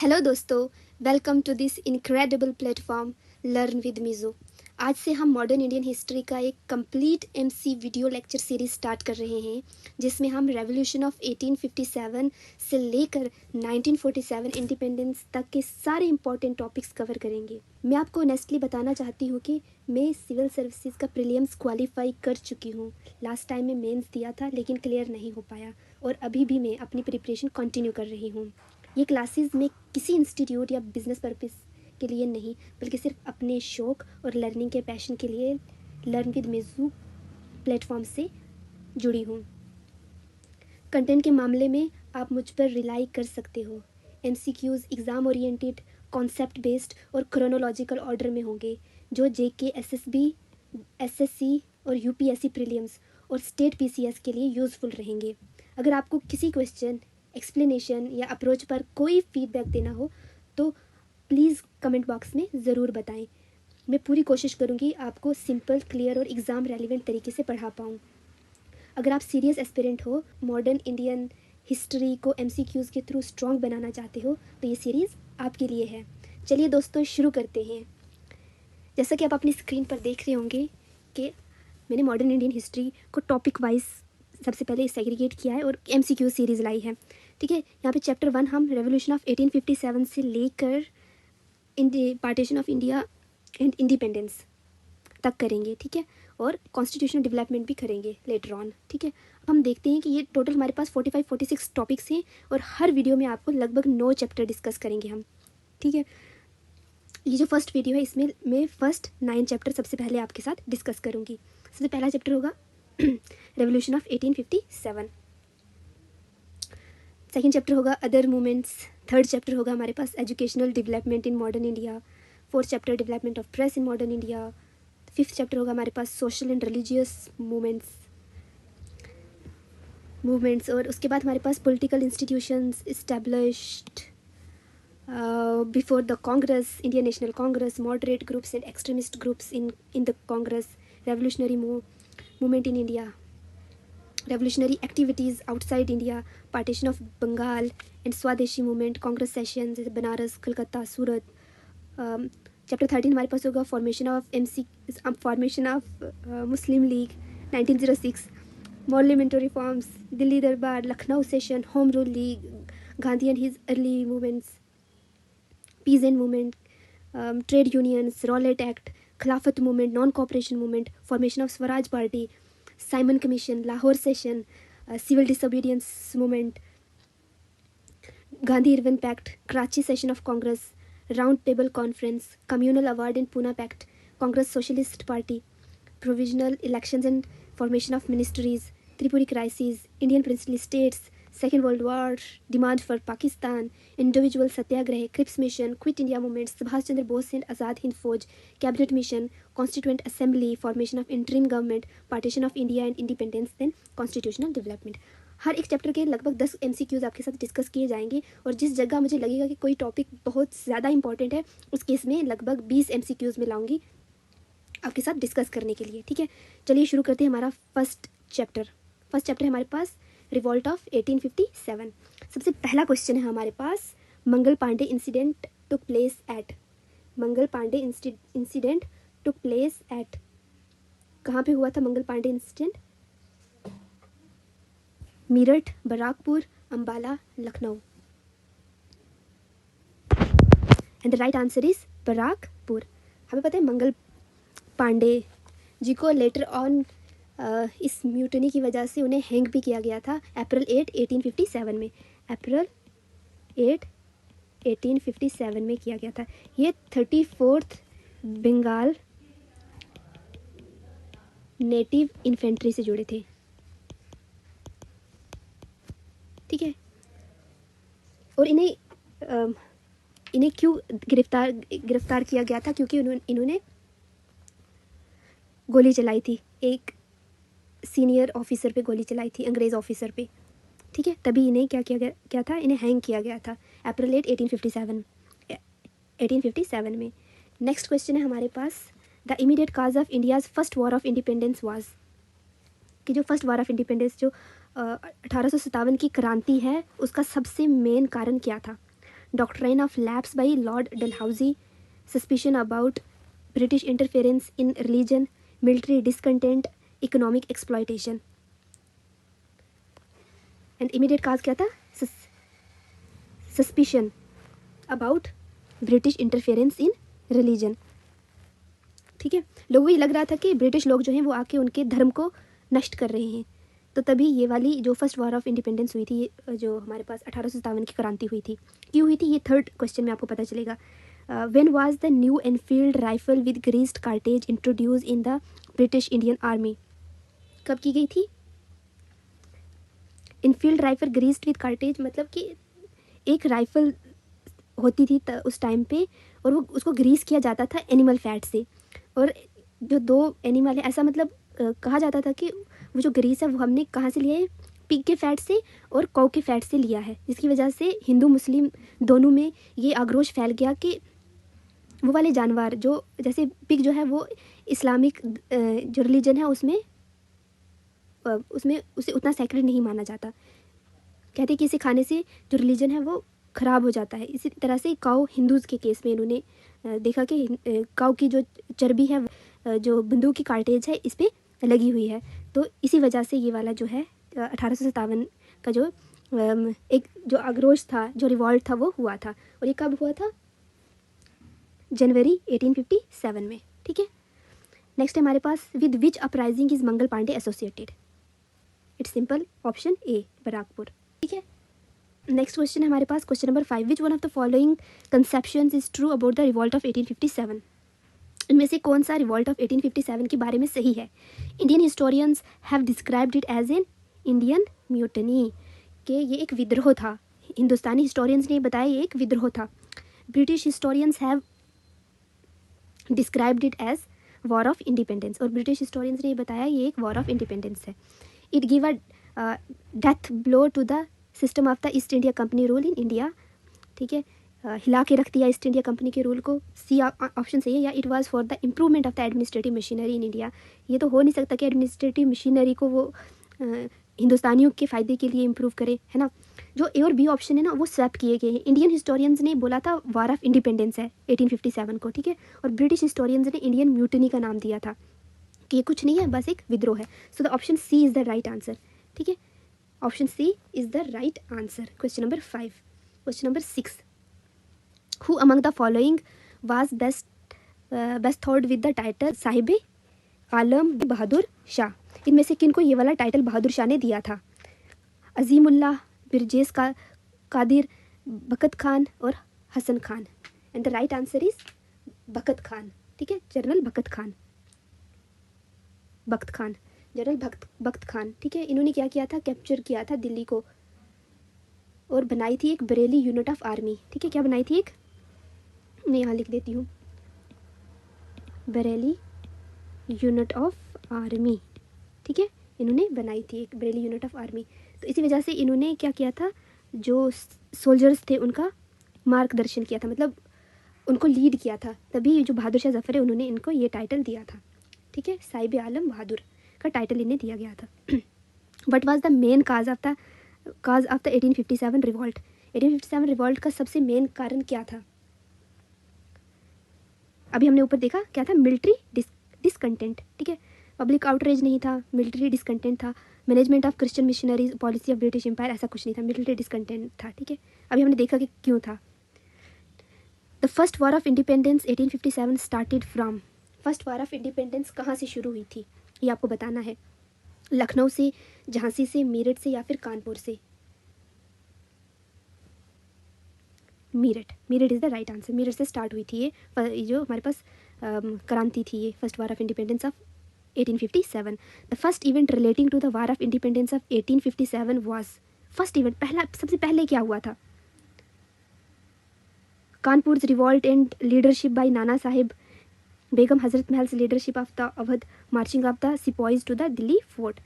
Hello दोस्तों, welcome to this incredible platform learn with मीज़ो। आज से हम मॉडर्न इंडियन हिस्ट्री का एक complete MC video lecture series start कर रहे हैं, जिसमें हम रेवोल्यूशन ऑफ 1857 से लेकर 1947 इंडिपेंडेंस तक के सारे इंपॉर्टेंट टॉपिक्स कवर करेंगे। मैं आपको ऑनेस्टली बताना चाहती हूँ कि मैं सिविल सर्विसेज का प्रीलिम्स क्वालिफाई कर चुकी हूँ। लास्ट टाइम मैं मेंस दिया था लेकिन क्लियर नहीं हो पाया, और अभी भी मैं अपनी प्रिपरेशन कंटिन्यू कर रही हूँ। ये क्लासेस में किसी इंस्टीट्यूट या बिजनेस पर्पस के लिए नहीं, बल्कि सिर्फ अपने शौक और लर्निंग के पैशन के लिए लर्न विद मीज़ो प्लेटफॉर्म से जुड़ी हूँ। कंटेंट के मामले में आप मुझ पर रिलाई कर सकते हो। MCQs exam oriented, concept based और क्रोनोलॉजिकल ऑर्डर में होंगे, जो जेके, एसएसबी, एसएससी और यूपीएससी प्रीलिम्स और स्टेट पीसीएस के लिए यूज़फुल रहेंगे। अगर आपको किसी क्वेश्चन, एक्सप्लेनेशन या अप्रोच पर कोई फीडबैक देना हो तो प्लीज़ कमेंट बॉक्स में ज़रूर बताएं। मैं पूरी कोशिश करूँगी आपको सिंपल, क्लियर और एग्ज़ाम रेलिवेंट तरीके से पढ़ा पाऊँ। अगर आप सीरियस एस्पिरेंट हो, मॉडर्न इंडियन हिस्ट्री को एमसीक्यूज़ के थ्रू स्ट्रॉन्ग बनाना चाहते हो, तो ये सीरीज़ आपके लिए है। चलिए दोस्तों, शुरू करते हैं। जैसा कि आप अपनी स्क्रीन पर देख रहे होंगे कि मैंने मॉडर्न इंडियन हिस्ट्री को टॉपिक वाइज सबसे पहले सेग्रीगेट किया है और एमसीक्यू सीरीज़ लाई है। ठीक है, यहाँ पे चैप्टर 1 हम रेवोल्यूशन ऑफ 1857 से लेकर partition of India and independence तक करेंगे। ठीक है, और कॉन्स्टिट्यूशनल डेवलपमेंट भी करेंगे लेटर ऑन। ठीक है, अब हम देखते हैं कि ये टोटल हमारे पास 45-46 टॉपिक्स हैं, और हर वीडियो में आपको लगभग 9 चैप्टर डिस्कस करेंगे हम। ठीक है, ये जो फर्स्ट वीडियो है इसमें मैं फर्स्ट 9 चैप्टर सबसे पहले आपके साथ डिस्कस करूँगी। सबसे पहला चैप्टर होगा रेवोल्यूशन ऑफ 1857। सेकेंड चैप्टर होगा अदर मूवमेंट्स। थर्ड चैप्टर होगा हमारे पास educational development in modern India. Fourth chapter development of press in modern India. Fifth chapter होगा हमारे पास सोशल एंड रिलीजियस मूवमेंट्स, और उसके बाद हमारे पास political institutions established before the Congress, Indian National Congress, moderate groups and extremist groups in the Congress, revolutionary movement in India, revolutionary activities outside India, partition of Bengal and Swadeshi movement, Congress sessions, Banaras, Kolkata, Surat. Chapter 13 हमारे पास होगा formation of Muslim League 1906, parliamentary reforms, Delhi Darbar, Lucknow session, Home Rule League, Gandhi and his early movements, peasant movement, trade unions, Rowlatt Act, Khilafat movement, non-cooperation movement, formation of Swaraj Party, Simon Commission, Lahore session, civil disobedience movement, Gandhi-Irwin Pact, Karachi session of Congress, Round Table Conference, Communal Award and Pune Pact, Congress Socialist Party, provisional elections and formation of ministries, Tripuri crisis, Indian princely states, Second World War, demand for Pakistan, individual satyagrah, Cripps mission, Quit India movement, Subhash Chandra Bose and Azad Hind Fauj, cabinet mission, constituent assembly, formation of interim government, partition of India and independence, then constitutional development. हर एक chapter के लगभग 10 MCQs आपके साथ discuss किए जाएंगे, और जिस जगह मुझे लगेगा कि कोई टॉपिक बहुत ज़्यादा इंपॉर्टेंट है, उस केस में लगभग 20 एमसीक्यूज़ में लाऊंगी आपके साथ डिस्कस करने के लिए। ठीक है, चलिए शुरू करते हैं हमारा फर्स्ट चैप्टर है हमारे पास रिवॉल्ट ऑफ 1857। सबसे पहला क्वेश्चन है हमारे पास, Mangal Pandey incident took place at. Mangal Pandey incident took place at, कहाँ पे हुआ था Mangal Pandey incident? Meerut, Barrackpore, Ambala, Lucknow. And the right answer is Barrackpore. हमें पता है मंगल पांडे जी को लेटर ऑन इस म्यूटनी की वजह से उन्हें हैंग भी किया गया था अप्रैल 8, 1857 में। अप्रैल 8, 1857 में किया गया था। ये 34th बंगाल नेटिव इन्फेंट्री से जुड़े थे। ठीक है, और इन्हें क्यों गिरफ्तार किया गया था? क्योंकि इन्होंने गोली चलाई थी, एक सीनियर ऑफिसर पे गोली चलाई थी, अंग्रेज़ ऑफिसर पे। ठीक है, तभी इन्हें क्या था, इन्हें हैंग किया गया था अप्रैल 8, 1857 में। नेक्स्ट क्वेश्चन है हमारे पास, the immediate cause of India's first war of independence was, कि जो फर्स्ट वॉर ऑफ इंडिपेंडेंस जो 1857 की क्रांति है, उसका सबसे मेन कारण क्या था? Doctrine of lapse by Lord Dalhousie, suspicion about British interference in religion, military discontent, economic exploitation. And immediate cause क्या था? Suspicion about British interference in religion. ठीक है, लोगों को ये लग रहा था कि ब्रिटिश लोग जो हैं वो आके उनके धर्म को नष्ट कर रहे हैं। तो तभी ये वाली जो फर्स्ट वॉर ऑफ इंडिपेंडेंस हुई थी, जो हमारे पास 1857 की क्रांति हुई थी, क्यों हुई थी, ये थर्ड क्वेश्चन में आपको पता चलेगा। When was the new Enfield rifle with greased cartridge introduce in the British Indian army? कब की गई थी? Enfield rifle greased with cartridge मतलब कि एक राइफल होती थी उस टाइम पे, और वो उसको ग्रीस किया जाता था एनिमल फैट से। और जो दो एनिमल है, ऐसा मतलब कहा जाता था कि वो जो ग्रीस है वो हमने कहाँ से लिया है? पिग के फैट से और कौ के फैट से लिया है, जिसकी वजह से हिंदू मुस्लिम दोनों में ये आक्रोश फैल गया कि वो वाले जानवर जो, जैसे पिग जो है वो इस्लामिक जो रिलीजन है उसमें उसे उतना सैक्रेड नहीं माना जाता। कहते कि इसे खाने से जो रिलीजन है वो ख़राब हो जाता है। इसी तरह से काऊ हिंदूज़ के केस में इन्होंने देखा कि काऊ की जो चर्बी है, जो बंदूक की कार्टेज है, इस पर लगी हुई है। तो इसी वजह से ये वाला जो है 1857 का जो एक जो आक्रोश था, जो रिवॉल्ट था, वो हुआ था। और ये कब हुआ था? जनवरी 1857 में। ठीक है, नेक्स्ट है हमारे पास, with which uprising is Mangal Pandey associated? It's simple, option A Barrackpore. ठीक है, नेक्स्ट क्वेश्चन है हमारे पास, question number 5, which one of the following conceptions is true about the revolt of 1857? इनमें से कौन सा रिवॉल्ट ऑफ 1857 के बारे में सही है? Indian historians have described it as an Indian mutiny, कि ये एक विद्रोह था। हिंदुस्तानी हिस्टोरियंस ने बताया ये एक विद्रोह था। British historians have described it as war of independence, और ब्रिटिश हिस्टोरियंस ने बताया ये एक वॉर ऑफ इंडिपेंडेंस है। It give a death blow to the system of the East India company rule in India. ठीक है, हिला के रख दिया ईस्ट इंडिया कंपनी के रूल को। सी ऑप्शन सही है। या it was for the improvement of the administrative machinery in India, ये तो हो नहीं सकता कि एडमिनिस्ट्रेटिव मशीनरी को वो हिंदुस्तानियों के फ़ायदे के लिए इम्प्रूव करे, है ना। जो ए और बी ऑप्शन है ना वो स्वैप किए गए हैं। इंडियन हिस्टोरियंस ने बोला था वार ऑफ इंडिपेंडेंस है 1857 को, ठीक है, और ब्रिटिश हिस्टोरियंस ने इंडियन म्यूटनी का नाम दिया था कि ये कुछ नहीं है, बस एक विद्रोह है। So the option C is the right answer. ठीक है, option C is the right answer. Question number 5। Question number 6, who among the following was best thought with the title Sahib Alam Bahadur Shah? इनमें से किन को ये वाला टाइटल बहादुर शाह ने दिया था? अजीमुल्लाह, बिरजेस का कादिर, बखत खान और Hasan Khan. And the right answer is Bakht Khan. ठीक है, जनरल बखत खान, बख्त खान, जनरल बख्त खान। ठीक है, इन्होंने क्या किया था? कैप्चर किया था दिल्ली को और बनाई थी एक बरेली यूनिट ऑफ आर्मी। ठीक है, क्या बनाई थी? एक, मैं यहाँ लिख देती हूँ, बरेली यूनिट ऑफ आर्मी। ठीक है, इन्होंने बनाई थी एक बरेली यूनिट ऑफ आर्मी। तो इसी वजह से इन्होंने क्या किया था? जो सोल्जर्स थे उनका मार्गदर्शन किया था, मतलब उनको लीड किया था। तभी जो बहादुर शाह जफर है उन्होंने इनको ये टाइटल दिया था। ठीक है, साहिब आलम बहादुर का टाइटल इन्हें दिया गया था। What was the main cause of the 1857 revolt? 1857 revolt का सबसे मेन कारण क्या था? अभी हमने ऊपर देखा क्या था? Military discontent. ठीक है, पब्लिक आउटरेज नहीं था, मिलिट्री डिसकंटेंट था। Management of Christian missionaries, policy of British empire, ऐसा कुछ नहीं था, मिलिट्री डिसकंटेंट था। ठीक है, अभी हमने देखा कि क्यों था। The first war of independence 1857 started from, first war of independence कहाँ से शुरू हुई थी ये आपको बताना है। लखनऊ से, झांसी से, मेरठ से या फिर कानपुर से? Meerut, Meerut is the right answer. Meerut से स्टार्ट हुई थी ये जो हमारे पास क्रांति थी, ये first war of independence of 1857। The first event relating to the war of independence of 1857 was, first event, पहला सबसे पहले क्या हुआ था? Kanpur revolt and leadership by Nana Sahib, Begum Hazrat Mahal leadership of the Awadh, marching of the sepoys to the Delhi fort,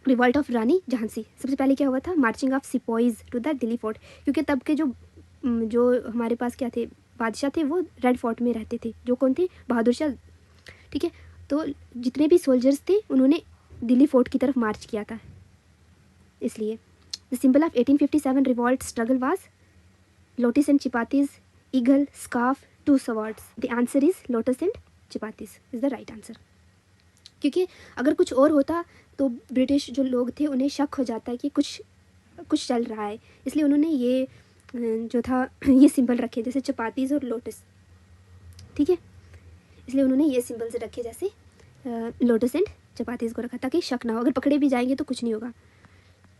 revolt of Rani Jhansi. सबसे पहले क्या हुआ था? Marching of sepoys to the Delhi fort, क्योंकि तब के जो हमारे पास क्या थे, बादशाह थे, वो रेड फोर्ट में रहते थे। जो कौन थे? बहादुर शाह। ठीक है, तो जितने भी सोल्जर्स थे उन्होंने दिल्ली फोर्ट की तरफ मार्च किया था। इसलिए the symbol of 1857 revolt struggle was lotus and chapatis, eagle, scarf, two swords. The answer is lotus and chapatis is the right answer. क्योंकि अगर कुछ और होता तो ब्रिटिश जो लोग थे उन्हें शक हो जाता है कि कुछ चल रहा है, इसलिए उन्होंने ये जो था ये सिंबल रखे जैसे चपातीज और लोटस, ठीक है, इसलिए उन्होंने ये सिंबल्स रखे जैसे लोटस एंड चपातीज को रखा ताकि शक ना हो, अगर पकड़े भी जाएंगे तो कुछ नहीं होगा,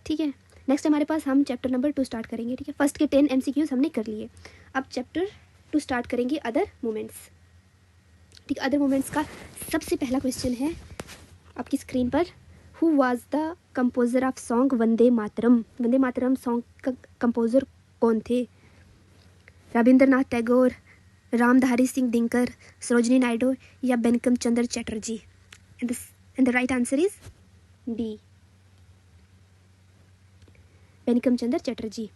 ठीक है। नेक्स्ट हमारे पास हम चैप्टर नंबर 2 स्टार्ट करेंगे, ठीक है। फर्स्ट के 10 MCQs हमने कर लिए, अब चैप्टर 2 स्टार्ट करेंगे अदर मोमेंट्स, ठीक। अदर मोमेंट्स का सबसे पहला क्वेश्चन है आपकी स्क्रीन पर, who was the composer of song Vande Mataram. Vande Mataram song का कंपोजर कौन थे? रविंद्रनाथ टैगोर, रामधारी सिंह दिनकर, सरोजिनी नायडू या Bankim Chandra Chatterjee. And the right answer is D, Bankim Chandra Chatterjee.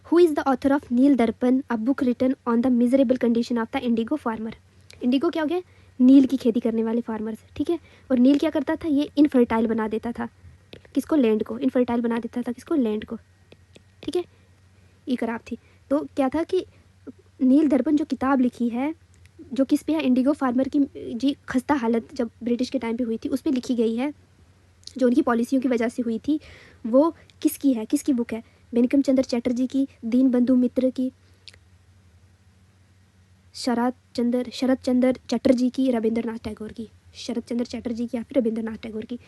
Who is the author of Neel Darpan, a book written on the miserable condition of the indigo farmer. Indigo क्या हो गया? नील की खेती करने वाले फार्मर्स, ठीक है। और नील क्या करता था? ये इनफर्टाइल बना देता था किसको? लैंड को। इनफर्टाइल बना देता था किसको? लैंड को, ठीक है। ये खराब थी, तो क्या था कि नील दर्पण जो किताब लिखी है, जो किस पे है? इंडिगो फार्मर की जी खस्ता हालत जब ब्रिटिश के टाइम पे हुई थी उस पर लिखी गई है, जो उनकी पॉलिसियों की वजह से हुई थी। वो किसकी है? किसकी बुक है? बंकिम चंद्र चटर्जी की, दीन बंधु मित्र की, शरद चंद्र चटर्जी की, रविंद्रनाथ टैगोर की। शरद चंद्र चटर्जी की या फिर रविंद्रनाथ टैगोर की।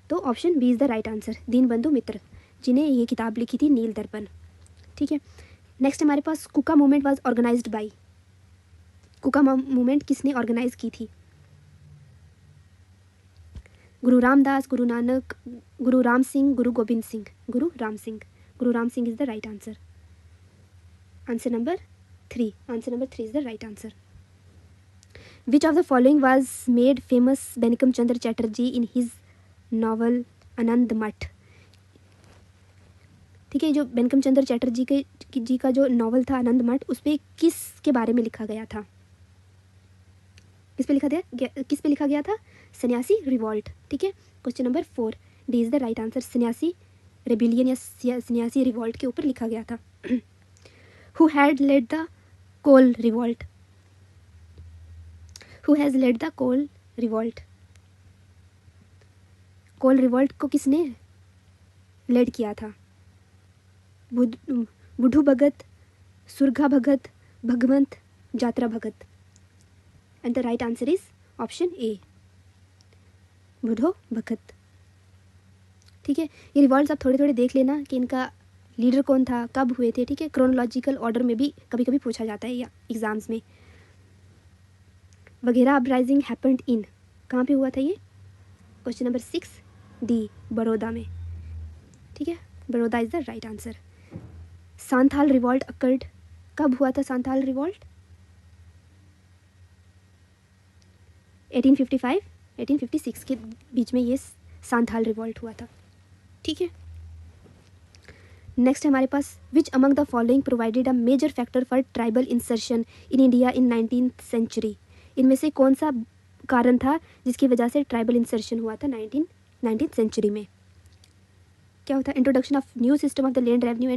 तो option B is the right answer, Dinabandhu मित्र, जिन्हें ये किताब लिखी थी नील दर्पण, ठीक है। नेक्स्ट हमारे पास Kuka movement was organised by. Kuka movement किसने ऑर्गेनाइज की थी? गुरु रामदास, गुरु नानक, गुरु राम सिंह, गुरु Govind Singh. Guru Ram Singh, Guru Ram Singh is the right answer. Answer number 3, answer number 3 is the right answer. Which of the following was made famous Bankim Chandra Chatterjee in his novel Anand Math. ठीक है, जो बंकिम चंद्र चटर्जी जी का जो नॉवल था आनंद मठ, उस पर किस के बारे में लिखा गया था? किस पे लिखा गया था? सन्यासी रिवॉल्ट, ठीक है। Question number 4, D is the right answer. Sanyasi rebellion या सन्यासी रिवॉल्ट के ऊपर लिखा गया था। Who had led the Kol revolt? Who has led the Kol revolt? Kol revolt को किसने लेड किया था? Budhu Bhagat, Surga Bhagat, Bhagwant, Jatra Bhagat. And the right answer is option A, Budhu Bhagat, ठीक है। ये रिवॉल्ट्स आप थोड़े थोड़े देख लेना कि इनका लीडर कौन था, कब हुए थे, ठीक है। क्रोनोलॉजिकल ऑर्डर में भी कभी कभी पूछा जाता है या एग्जाम्स में। वगैरह अपराइजिंग हैपेंड इन, कहाँ पे हुआ था ये? क्वेश्चन नंबर 6, डी, बड़ौदा में, ठीक है। Baroda is the right answer. Santhal revolt occurred, कब हुआ था सांथाल रिवॉल्ट? 1855 1856 के बीच में ये सांथाल रिवॉल्ट हुआ था, ठीक है। नेक्स्ट हमारे पास, which among the following provided a major factor for tribal insertion in India in 19th century. इनमें से कौन सा कारण था जिसकी वजह से ट्राइबल इंसर्शन हुआ था 19th सेंचुरी में? क्या होता है? Introduction of new system of the land revenue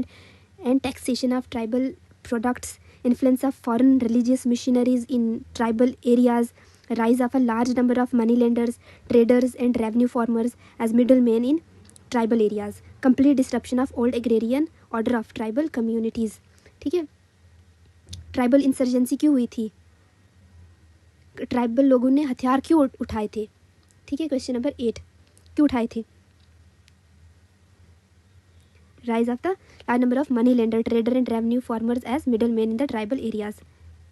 and taxation of tribal products, influence of foreign religious missionaries in tribal areas, rise of a large number of moneylenders, traders and revenue farmers as middlemen in tribal areas, complete disruption of old agrarian order of tribal communities, ठीक है। Tribal insurgency क्यों हुई थी? Tribal लोगों ने हथियार क्यों उठाए थे? ठीक है, क्वेश्चन नंबर 8, क्यों उठाए थे? Rise of the large number of money lender, trader and revenue farmers as middle man in the tribal areas,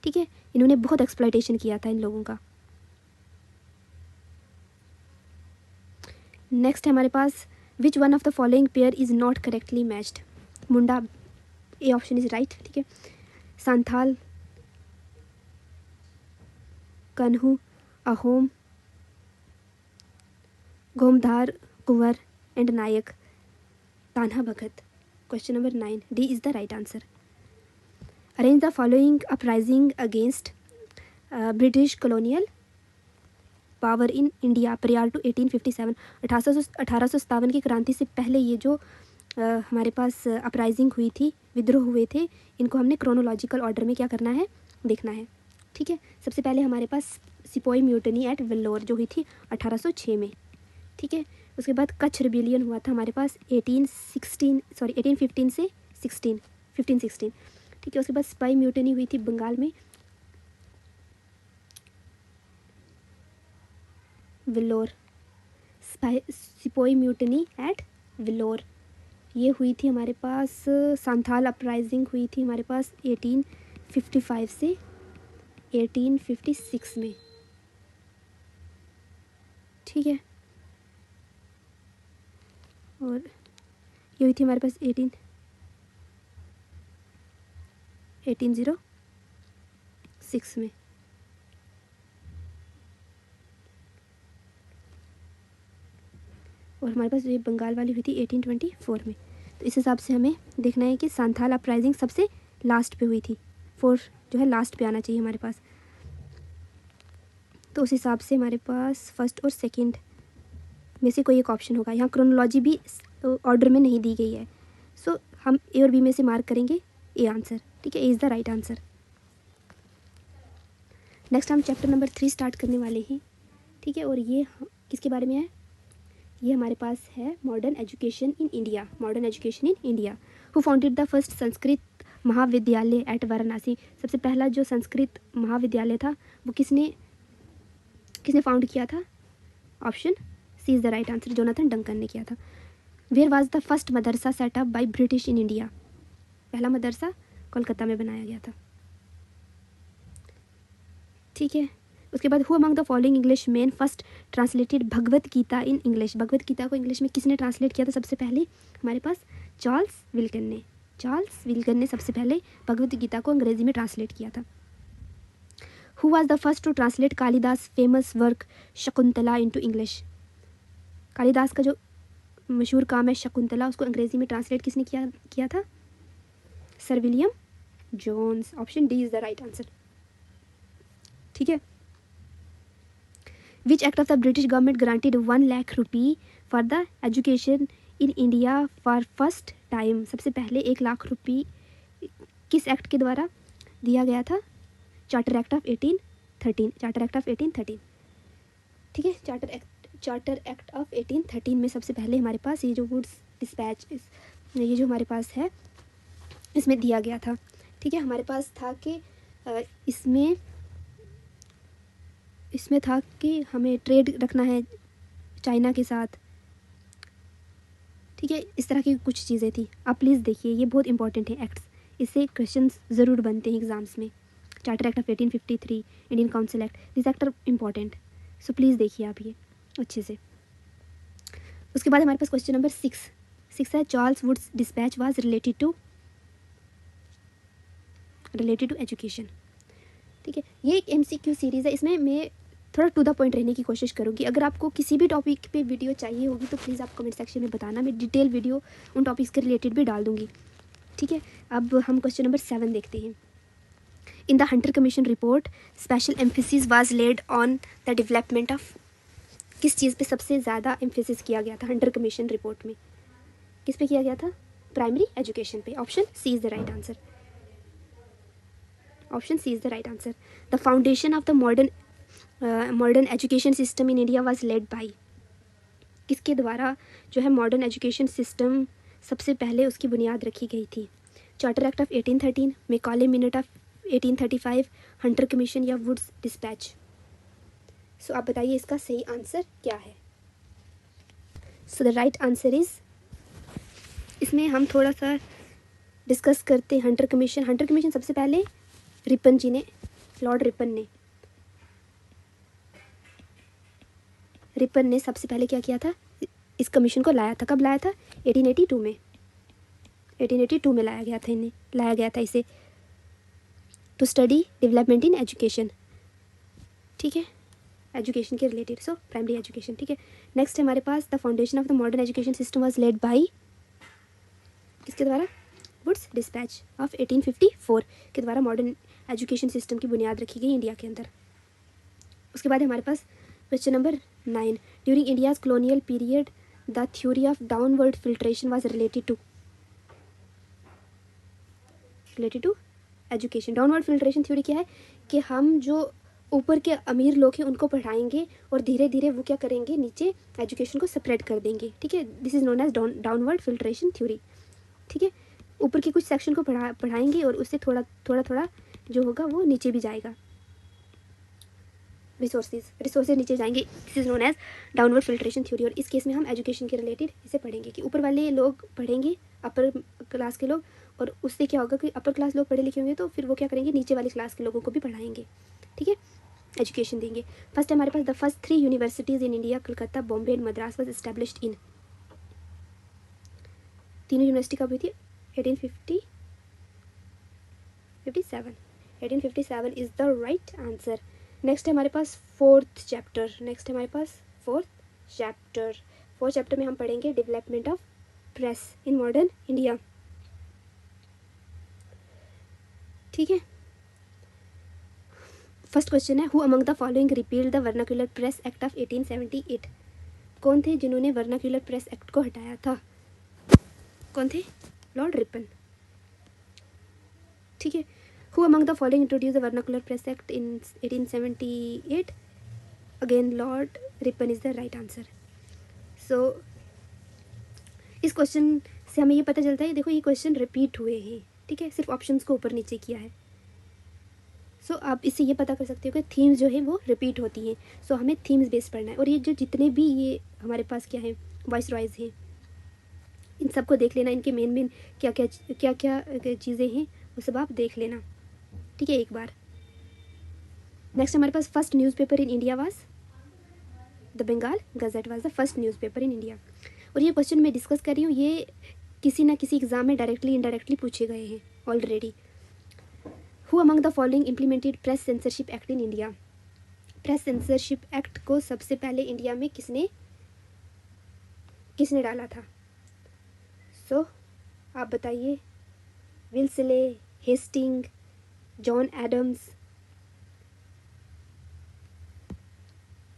ठीक है। इन्होंने बहुत एक्सप्लॉयटेशन किया था इन लोगों का। नेक्स्ट है हमारे पास, which one of the following pair is not correctly matched? Munda, A option is right, ठीक है। Santhal, Kanhu, Ahom, Gomdhar, Konwar and Nayak, Tana Bhagat. Question number 9, D is the right answer. Arrange the following uprising against British colonial power in India prior to 1857। 1857 की क्रांति से पहले ये जो हमारे पास uprising हुई थी विद्रोह हुए थे, इनको हमने क्रोनोलॉजिकल ऑर्डर में क्या करना है, देखना है। ठीक है, सबसे पहले हमारे पास सिपोई म्यूटनी एट वेल्लोर जो हुई थी 1806 में। ठीक है, उसके बाद कच्छ रिबेलियन हुआ था हमारे पास 1815 से 1516। ठीक है, उसके बाद स्पाई म्यूटनी हुई थी बंगाल में Vellore, sepoy mutiny eight Vellore ये हुई थी हमारे पास। संथाल अपराइजिंग हुई थी हमारे पास 1855 से 1856 में। ठीक है, और ये हुई थी हमारे पास 1806 में। और हमारे पास ये बंगाल वाली हुई थी 1824 में। तो इस हिसाब से हमें देखना है कि संथाल अपराइजिंग सबसे लास्ट पे हुई थी, 4 जो है लास्ट पे आना चाहिए हमारे पास। तो उस हिसाब से हमारे पास फर्स्ट और सेकंड में से कोई एक ऑप्शन होगा। यहाँ क्रोनोलॉजी भी ऑर्डर में नहीं दी गई है, सो हम ए और बी में से मार्क करेंगे ए आंसर। ठीक है, ए is the right answer. Next हम चैप्टर नंबर 3 स्टार्ट करने वाले हैं। ठीक है, और ये किसके बारे में है, ये हमारे पास है modern education in India. Modern education in India. Who founded the first Sanskrit महाविद्यालय एट वाराणसी। सबसे पहला जो संस्कृत महाविद्यालय था वो किसने फाउंड किया था, option C is the right answer, Jonathan Duncan ने किया था। Where was the first madrasa set up by British in India. पहला मदरसा कोलकाता में बनाया गया था। ठीक है, उसके बाद who among the following English man first translated Bhagavad Gita in English. Bhagavad Gita को इंग्लिश में किसने ट्रांसलेट किया था सबसे पहले, हमारे पास चार्ल्स विल्कन ने। चार्ल्स विल्कन ने सबसे पहले भगवत गीता को अंग्रेजी में ट्रांसलेट किया था। Who was the first to translate Kalidas famous work Shakuntala into English. Kalidas का जो मशहूर काम है शकुंतला, उसको अंग्रेजी में ट्रांसलेट किसने किया था, sir William Jones. Option D is the right answer. ठीक है, which act of the British government granted 1 lakh rupee for the education in India for first time. सबसे पहले 1 लाख रुपी किस एक्ट के द्वारा दिया गया था, charter act of 1813। Charter act of 1813। ठीक है, चार्टर एक्ट ऑफ 1813 में सबसे पहले हमारे पास ये जो वुड्स डिस्पैच ये जो हमारे पास है इसमें दिया गया था। ठीक है, हमारे पास था कि इसमें था कि हमें ट्रेड रखना है चाइना के साथ। ठीक है, इस तरह की कुछ चीज़ें थी। आप प्लीज़ देखिए, ये बहुत इंपॉर्टेंट है एक्ट्स, इससे क्वेश्चंस ज़रूर बनते हैं एग्जाम्स में। Charter act of 1853, Indian council act, this act are important, so please देखिए आप ये अच्छे से। उसके बाद हमारे पास क्वेश्चन नंबर 6 है, Charles Wood's dispatch was related to education. ठीक है, ये एक MCQ सीरीज़ है, इसमें मैं थोड़ा टू द पॉइंट रहने की कोशिश करूँगी। अगर आपको किसी भी टॉपिक पे वीडियो चाहिए होगी तो प्लीज़ आप कमेंट सेक्शन में बताना, मैं डिटेल वीडियो उन टॉपिक्स के रिलेटेड भी डाल दूँगी। ठीक है, अब हम क्वेश्चन नंबर 7 देखते हैं। In the Hunter commission report special emphasis was laid on the development of. किस चीज़ पे सबसे ज़्यादा एम्फेसिस किया गया था हंटर कमीशन रिपोर्ट में, किस पे किया गया था, प्राइमरी एजुकेशन पे। Option C is the right answer. Option C is the right answer. The foundation of the modern education system in India was laid by. किसके द्वारा जो है मॉडर्न एजुकेशन सिस्टम सबसे पहले उसकी बुनियाद रखी गई थी। Charter act of 1813, Macaulay minute of 1835, Hunter commission या वुड्स डिस्पैच। सो आप बताइए इसका सही आंसर क्या है। So the right answer is, इसमें हम थोड़ा सा डिस्कस करते हैं हंटर कमीशन। हंटर कमीशन सबसे पहले रिपन जी ने, लॉर्ड रिपन ने सबसे पहले क्या किया था, इस कमीशन को लाया था। कब लाया था, 1882 में। 1882 में लाया गया था इसे, to study development in education. ठीक है, एजुकेशन के रिलेटेड, सो प्राइमरी एजुकेशन। ठीक है, नेक्स्ट है हमारे पास the foundation of the modern education system was laid by, किसके द्वारा, वुड्स डिस्पैच ऑफ 1854 के द्वारा मॉडर्न एजुकेशन सिस्टम की बुनियाद रखी गई इंडिया के अंदर। उसके बाद हमारे पास question number 9, during India's colonial period the theory of downward filtration was related to. Related to education. Downward filtration theory क्या है कि हम जो ऊपर के अमीर लोग हैं उनको पढ़ाएंगे और धीरे धीरे वो क्या करेंगे, नीचे एजुकेशन को स्प्रेड कर देंगे। ठीक है, this is known as downward filtration theory. ठीक है, ऊपर के कुछ सेक्शन को पढ़ाएंगे और उससे थोड़ा थोड़ा जो होगा वो नीचे भी जाएगा, रिसोर्सेज नीचे जाएंगे। This is known as downward filtration theory. और इस केस में हम एजुकेशन के रिलेटेड इसे पढ़ेंगे कि ऊपर वाले लोग पढ़ेंगे, अपर क्लास के लोग, और उससे क्या होगा कि अपर क्लास लोग पढ़े लिखे होंगे तो फिर वो क्या करेंगे, नीचे वाली क्लास के लोगों को भी पढ़ाएंगे। ठीक है, एजुकेशन देंगे। फर्स्ट हमारे पास the first 3 universities in India, Calcutta, Bombay and Madras was established in. तीनों यूनिवर्सिटी कब हुई थी? 1857 is the right answer. Next है हमारे पास फोर्थ चैप्टर में हम पढ़ेंगे development of press in modern India. ठीक है, फर्स्ट क्वेश्चन है who among the following repealed the vernacular press act of 1878। कौन थे जिन्होंने वर्नाक्यूलर प्रेस एक्ट को हटाया था? कौन थे? Lord Ripon. ठीक है, who among the following introduce the vernacular press act in 1878? Again Lord Ripon is the right answer. So इस क्वेश्चन से हमें ये पता चलता है, देखो ये क्वेश्चन रिपीट हुए हैं। ठीक है, सिर्फ ऑप्शंस को ऊपर नीचे किया है। सो आप इससे ये पता कर सकते हो कि थीम्स जो है वो रिपीट होती हैं। सो हमें थीम्स बेस पढ़ना है। और ये जो जितने भी ये हमारे पास क्या है वॉइस रॉयज हैं, इन सबको देख लेना, इनके मेन क्या क्या चीज़ें हैं वो सब आप देख लेना। ठीक है, एक बार। नेक्स्ट हमारे पास first newspaper in India was the Bengal Gazette was the first newspaper in India. और ये क्वेश्चन मैं डिस्कस कर रही हूँ, ये किसी ना किसी एग्जाम में डायरेक्टली इनडायरेक्टली पूछे गए हैं already. Who among the following implemented press censorship act in India. Press censorship act को सबसे पहले इंडिया में किसने डाला था? सो आप बताइए। Wellesley, Hastings, John Adams,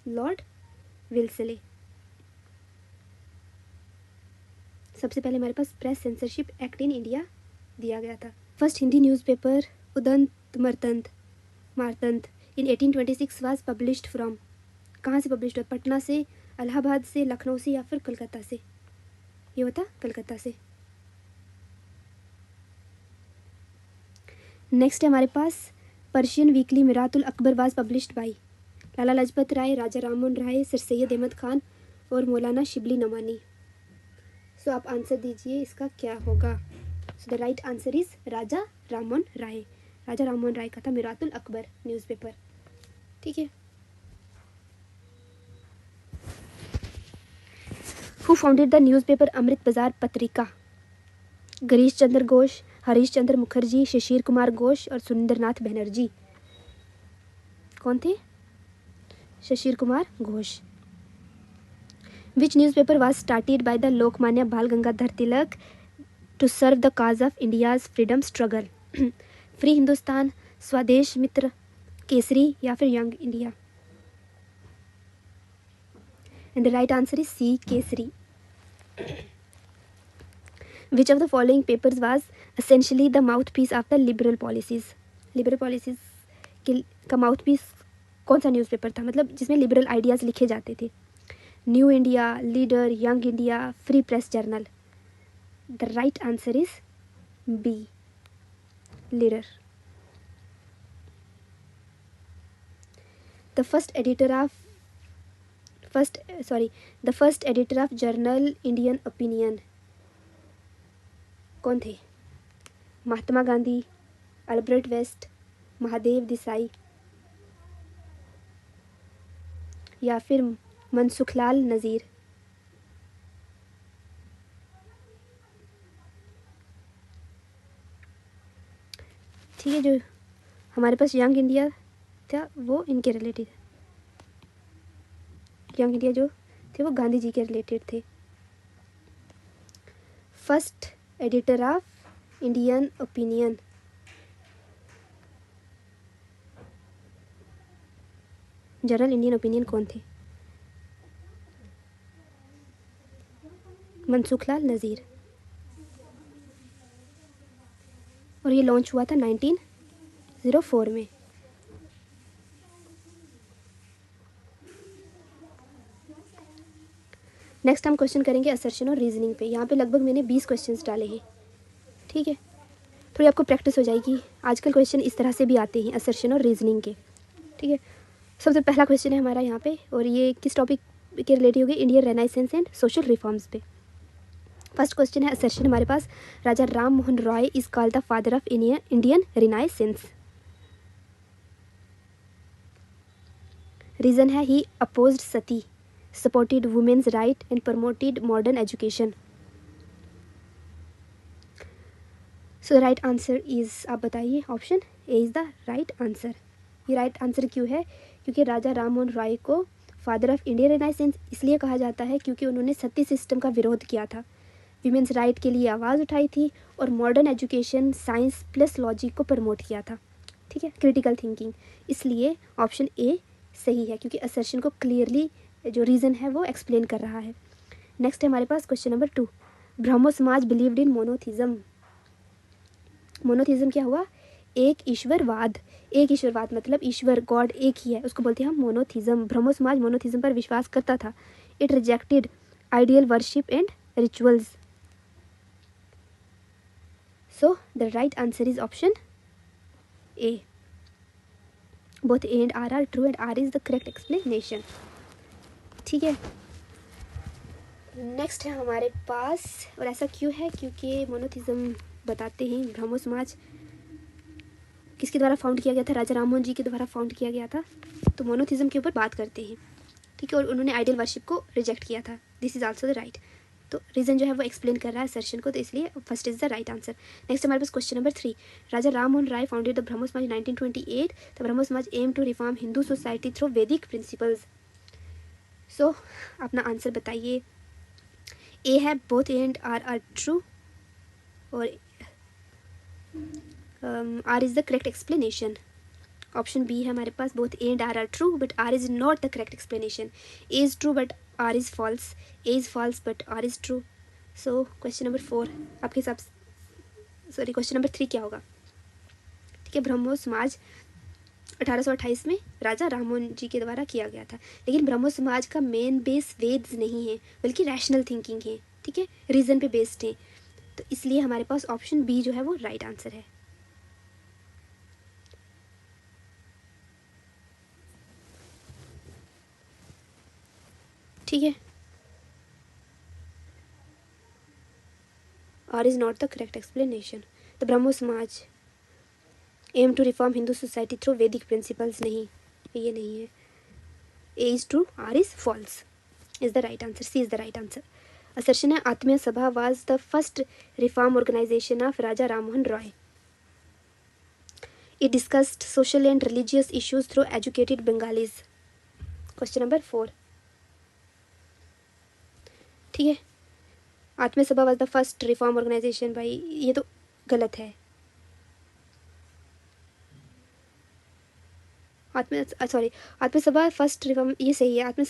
Lord Wellesley. सबसे पहले हमारे पास press censorship act in India दिया गया था। First Hindi newspaper Udant Martand in 1826 was published from. कहाँ से पब्लिश्ड हुआ? पटना से, इलाहाबाद से, लखनऊ से या फिर कलकत्ता से? ये होता कलकत्ता से। नेक्स्ट है हमारे पास Persian weekly Miratul Akbar was published by. Lala Lajpat Rai, Raja Rammohan Roy, sir Syed Ahmad Khan और मौलाना शिबली नमानी। सो आप आंसर दीजिए, इसका क्या होगा? So the right answer is Raja Rammohan Roy. Raja Rammohan Roy का था मिरातुल अकबर न्यूज़पेपर। ठीक है, who founded the newspaper Amrita Bazar Patrika? Girish Chandra Ghosh, Harish Chandra Mukherjee, शिशिर कुमार घोष और सुरेंद्रनाथ बनर्जी। कौन थे? Shishir Kumar Ghosh. Which newspaper was started by the Lokmanya Bal Gangadhar Tilak to serve the cause of India's freedom struggle? Free Hindustan, स्वदेश मित्र, केसरी या फिर young India? And the right answer is C, Kesari. Which of the following papers was essentially the mouthpiece of the liberal policies? liberal policies का mouthpiece कौन सा newspaper था, मतलब जिसमें liberal ideas लिखे जाते थे? New India, leader, young India, free press journal? The right answer is B, leader. The first editor of journal Indian opinion कौन थे? महात्मा गांधी, अल्बर्ट वेस्ट, महादेव देसाई या फिर मनसुखलाल नज़ीर? ठीक है, जो हमारे पास यंग इंडिया था वो इनके रिलेटेड, यंग इंडिया जो थे वो गांधी जी के रिलेटेड थे। First editor of Indian opinion journal Indian opinion कौन थे? मनसुखलाल नज़ीर। और ये लॉन्च हुआ था 1904 में। नेक्स्ट हम क्वेश्चन करेंगे असर्शन और रीजनिंग पे। यहाँ पे लगभग मैंने 20 क्वेश्चंस डाले हैं, ठीक है, थोड़ी आपको प्रैक्टिस हो जाएगी। आजकल क्वेश्चन इस तरह से भी आते हैं असर्शन और रीजनिंग के, ठीक है। सबसे पहला क्वेश्चन है हमारा यहाँ पे, और ये किस टॉपिक के रिलेटेड होगी, Indian renaissance and social reforms पे। फर्स्ट क्वेश्चन है असर्शन हमारे पास, Raja Ram Mohan Roy is called the father of Indian renaissance. Reason है he opposed sati, supported women's right and promoted modern education. So the right answer is, आप बताइए, option A is the right answer. ये right answer क्यों है, क्योंकि राजा राम मोहन रॉय को फादर ऑफ इंडियन रेनाइसेंस इसलिए कहा जाता है क्योंकि उन्होंने सती सिस्टम का विरोध किया था, वीमेंस राइट के लिए आवाज़ उठाई थी और modern education science plus logic को प्रमोट किया था, ठीक है, क्रिटिकल थिंकिंग। इसलिए ऑप्शन ए सही है, क्योंकि असर्शन को क्लियरली जो रीज़न है वो एक्सप्लेन कर रहा है। नेक्स्ट है हमारे पास क्वेश्चन नंबर 2, ब्रह्मो समाज बिलीव्ड इन मोनोथिज्म। मोनोथिज्म क्या हुआ, एक ईश्वरवाद। एक ईश्वरवाद मतलब ईश्वर गॉड एक ही है, उसको बोलते हैं हम मोनोथिज्म। ब्रह्मो समाज मोनोथिज्म पर विश्वास करता था। It rejected idol worship and rituals. So the right answer is option A. Both A and R true and R is the correct explanation, ठीक है। नेक्स्ट है हमारे पास, और ऐसा क्यों है, क्योंकि मोनोथिज्म बताते हैं ब्रह्मो समाज किसके द्वारा फाउंड किया गया था, राजा राम मोहन जी के द्वारा फाउंड किया गया था, तो मोनोथिज्म के ऊपर बात करते हैं, ठीक है। और उन्होंने आइडियल वर्शिप को रिजेक्ट किया था। This is also the right, तो रीज़न जो है वो एक्सप्लेन कर रहा है असर्शन को, तो इसलिए first is the right answer. Next हमारे पास question number 3, Raja Ram Mohan Roy founded the Brahmo Samaj 1928। The Brahmo Samaj aim to reform Hindu society through Vedic principles. So अपना आंसर बताइए। ए है बोथ एंड आर ट्रू, और R is the correct explanation. Option B है हमारे पास, both A and R true but R is not the correct explanation. A is true but R is false, A is false but R is true. So question number 4 आपके हिसाब से, sorry question number 3 क्या होगा, ठीक है। ब्रह्मो समाज 1828 में राजा राममोहन जी के द्वारा किया गया था, लेकिन ब्रह्मो समाज का मेन बेस वेद्स नहीं है बल्कि रैशनल थिंकिंग है, ठीक है, रीज़न पे बेस्ड है, तो इसलिए हमारे पास ऑप्शन बी जो है वो राइट आंसर है। ठीक है, और is not the correct explanation. The Brahmo Samaj aim to reform Hindu society through Vedic principles, नहीं, ये नहीं है। A is true, R is false is the right answer, C is the right answer. Assertion है Atmiya Sabha was the first reform organisation of Raja Rammohan Roy. It discussed social and religious issues through educated Bengalis. Question number 4, ठीक है। Atmiya Sabha was the first reform organisation, भाई ये तो गलत है। आत्मीय सभा first reform, ये सही है। आत्मीय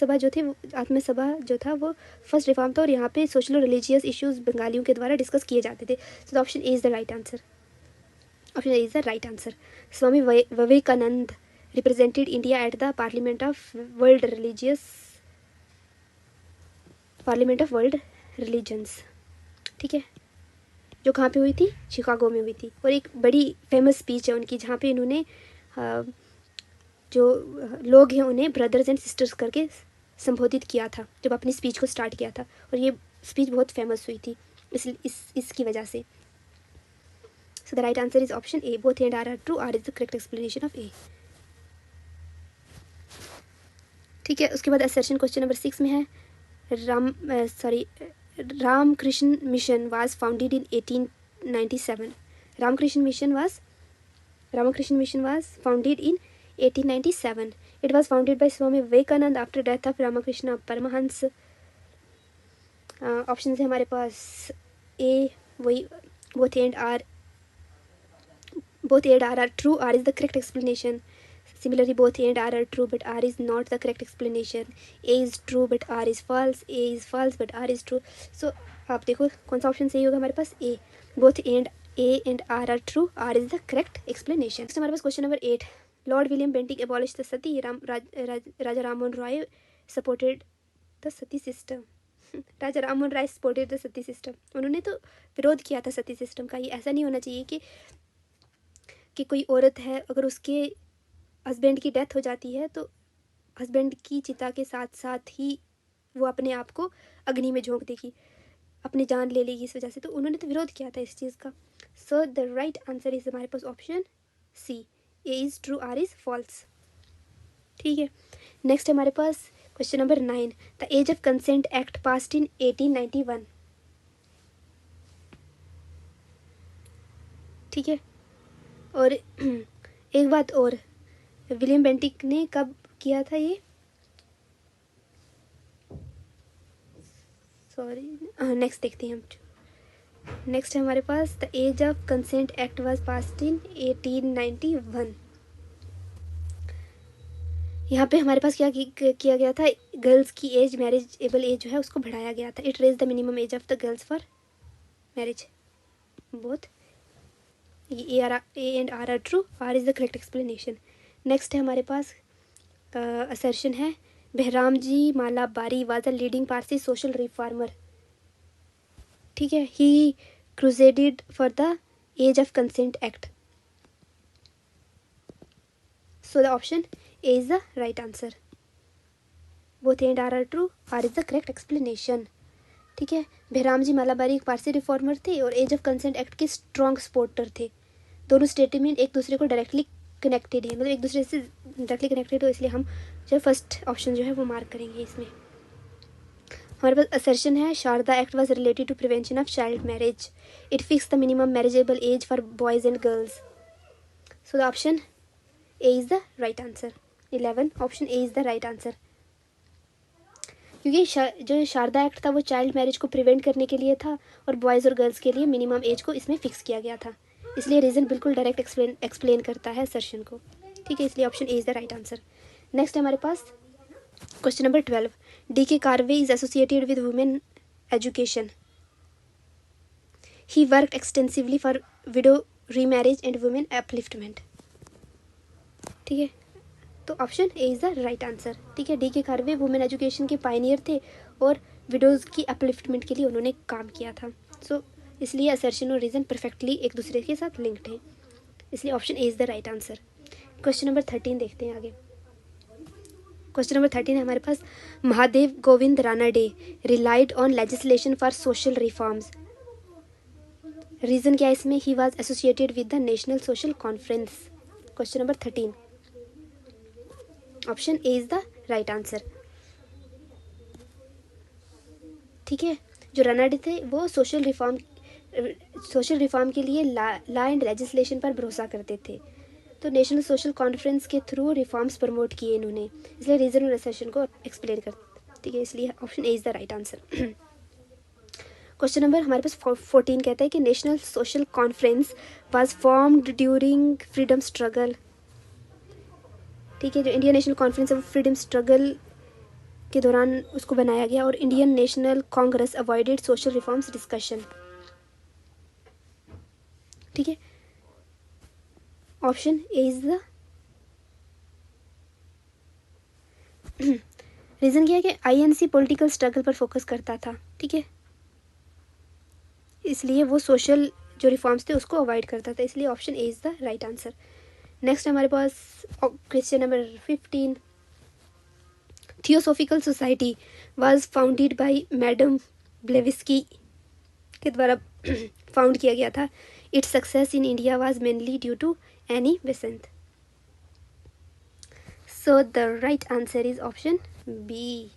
सभा जो था वो फर्स्ट रिफॉर्म था, और यहाँ पे सोशल और रिलीजियस इश्यूज बंगालियों के द्वारा डिस्कस किए जाते थे। So option A is the right answer. Option A is the right answer. Swami Vivekananda represented India at the parliament of world religions, ठीक है, जो कहाँ पे हुई थी, शिकागो में हुई थी। और एक बड़ी फेमस स्पीच है उनकी, जहाँ पे इन्होंने जो लोग हैं उन्हें ब्रदर्स एंड सिस्टर्स करके संबोधित किया था जब अपनी स्पीच को स्टार्ट किया था, और ये स्पीच बहुत फेमस हुई थी इसकी वजह से। So the right answer is option A, both and R true, R is the correct explanation of A, ठीक है। उसके बाद असर्शन क्वेश्चन नंबर 6 में है, Ramakrishna mission was founded in 1897। Ramakrishna mission was founded in 1897. It was founded by Swami Vivekanand after death of Ramakrishna Paramahans. Option है हमारे पास, ए वही both and are true, R is the correct explanation. Similarly, both and are true, but R is not the correct explanation. A is true, but R is false. A is false, but R is true. So आप देखो कौन सा option सही होगा हमारे पास, ए, both and A and R are true. R is the correct explanation. Next हमारे पास question number 8. Lord William Bentinck abolished the sati. Raja Rammohn Roy supported the sati system. Raja Rammohan Roy supported the sati system. उन्होंने तो विरोध किया था सती system का. ये ऐसा नहीं होना चाहिए कि कोई औरत है, अगर उसके हस्बैंड की डेथ हो जाती है तो हस्बैंड की चिता के साथ साथ ही वो अपने आप को अग्नि में झोंक देगी, अपनी जान ले लेगी इस वजह से. तो उन्होंने तो विरोध किया था इस चीज़ का. So the right answer is हमारे पास option C. A is true, R is false. ठीक है. नेक्स्ट हमारे पास question number 9. The age of consent act passed in 1891. ठीक है. और एक बात और, विलियम बेंटिक ने कब किया था ये? सॉरी, नेक्स्ट देखते हैं हम. नेक्स्ट है हमारे पास the age of consent act was passed in 1891. यहाँ पे हमारे पास क्या किया गया था? गर्ल्स की एज, मैरिजेबल एज जो है उसको बढ़ाया गया था. It raise the minimum age of the girls for marriage. Both A and R are true. R is the correct explanation. Next है हमारे पास असर्शन है, Behram ji Malabari was a leading Parsi social reformer. ठीक है. He crusaded for the age of consent act. So the option A is the right answer. Both and R are true. R is the correct explanation. ठीक है. बहराम जी मालाबारी एक Parsi reformer थे और as of consent act के strong supporter थे. दोनों statement एक दूसरे को डायरेक्टली कनेक्टेड है, मतलब एक दूसरे से डायरेक्टली कनेक्टेड हो, इसलिए हम जो फर्स्ट ऑप्शन जो है वो मार्क करेंगे इसमें. हमारे पास असर्शन है, Sharda act was related to prevention of child marriage. It fix the minimum marriageable age for boys and girls. So the option A is the right answer. 11. Option A is the right answer. क्योंकि जो Sharda act था वो child marriage को prevent करने के लिए था और बॉयज़ और गर्ल्स के लिए मिनिमम एज को इसमें फिक्स किया गया था, इसलिए रीज़न बिल्कुल डायरेक्ट एक्सप्लेन करता है असर्शन को. ठीक है. इसलिए option A is the right answer. Next है हमारे पास क्वेश्चन नंबर 12. डी के Karve is associated with women education. He worked extensively for window remarriage and women upliftment. ठीक है. तो option A is the right answer. ठीक है. डी के कार्वे वुमेन एजुकेशन के पायनियर थे और विडोज़ की अपलिफ्टमेंट के लिए उन्होंने काम किया था. सो इसलिए असर्शन और रीज़न परफेक्टली एक दूसरे के साथ लिंक्ड है, इसलिए option A is the right answer. Question number 13 देखते हैं आगे. क्वेश्चन नंबर 13 है हमारे पास, Mahadev Govind Ranade relied on legislation for social reforms. Reason क्या है इसमें? He was associated with the national social conference. Question number 13. Option A is the right answer. ठीक है. जो रानाडे थे वो सोशल रिफॉर्म के लिए लॉ एंड लेजिस्लेशन पर भरोसा करते थे, तो नेशनल सोशल कॉन्फ्रेंस के थ्रू रिफॉर्म्स प्रमोट किए इन्होंने, इसलिए रीज़न और असर्शन को एक्सप्लेन कर. ठीक है. इसलिए option A is the right answer. Question number हमारे पास 14 कहता है कि national social conference was formed during freedom struggle. ठीक है. जो इंडियन नेशनल कॉन्फ्रेंस है वो फ्रीडम स्ट्रगल के दौरान उसको बनाया गया और Indian National Congress avoided social reforms discussion. ठीक है. Option A is the reason क्या है कि आईएनसी पॉलिटिकल स्ट्रगल पर फोकस करता था. ठीक है. इसलिए वो सोशल जो रिफॉर्म्स थे उसको अवॉइड करता था, इसलिए option A is the right answer. Next हमारे पास question number 15. Theosophical society was founded by madam Blavatsky के द्वारा फाउंड किया गया था. Its success in India was mainly due to Annie Besant. So the right answer is option B.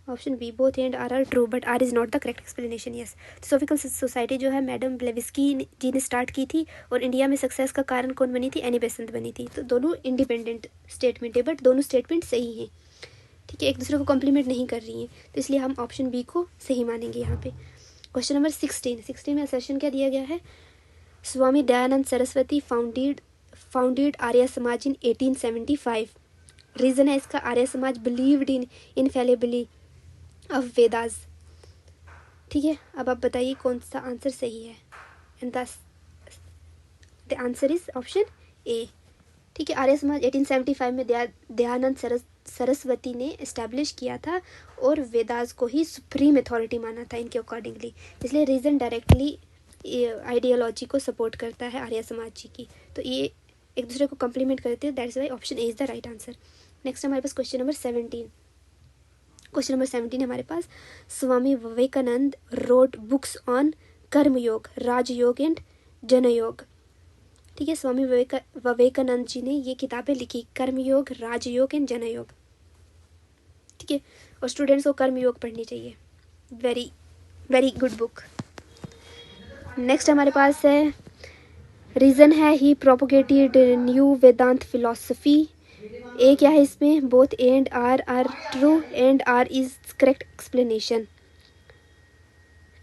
Option B. Both and R are true but R is not the correct explanation. Yes. Theosophical society जो है madam ब्लेविस्की जी ने start की थी और India में success का कारण कौन बनी थी? एनी बेसेंट बनी थी. तो दोनों इंडिपेंडेंट स्टेटमेंट है बट दोनों स्टेटमेंट सही हैं. ठीक है. एक दूसरे को कॉम्प्लीमेंट नहीं कर रही हैं, तो इसलिए हम ऑप्शन बी को सही मानेंगे यहाँ पे. क्वेश्चन नंबर 16 में असर्शन क्या दिया गया है? स्वामी दयानंद सरस्वती फाउंडेड आर्य समाज इन 1875. रीज़न है इसका, Arya Samaj believed in इनफेलिबिलिटी of Vedas. ठीक है, अब आप बताइए कौन सा आंसर सही है। And the answer is option ए। ठीक है, आर्य समाज 1875 में दयानंद सरस्वती ने इस्टेब्लिश किया था और वेदास को ही सुप्रीम अथॉरिटी माना था इनके अकॉर्डिंगली, इसलिए रीज़न डायरेक्टली आइडियोलॉजी को सपोर्ट करता है आर्य समाज जी की, तो ये एक दूसरे को कम्प्लीमेंट करते हैं, that's why option A is the right answer. Next हमारे पास क्वेश्चन नंबर 17। क्वेश्चन नंबर 17 हमारे पास, Swami Vivekananda road books on कर्मयोग, राजयोग एंड जनयोग। ठीक है, स्वामी विवेकानंद जी ने ये किताबें लिखी, कर्मयोग, राजयोग एंड जनयोग। ठीक है, और स्टूडेंट्स को कर्मयोग पढ़नी चाहिए, very very good book. Next हमारे पास है, रीज़न है he propagated new Vedanta philosophy. A क्या है इसमें, both and R true and R is correct explanation.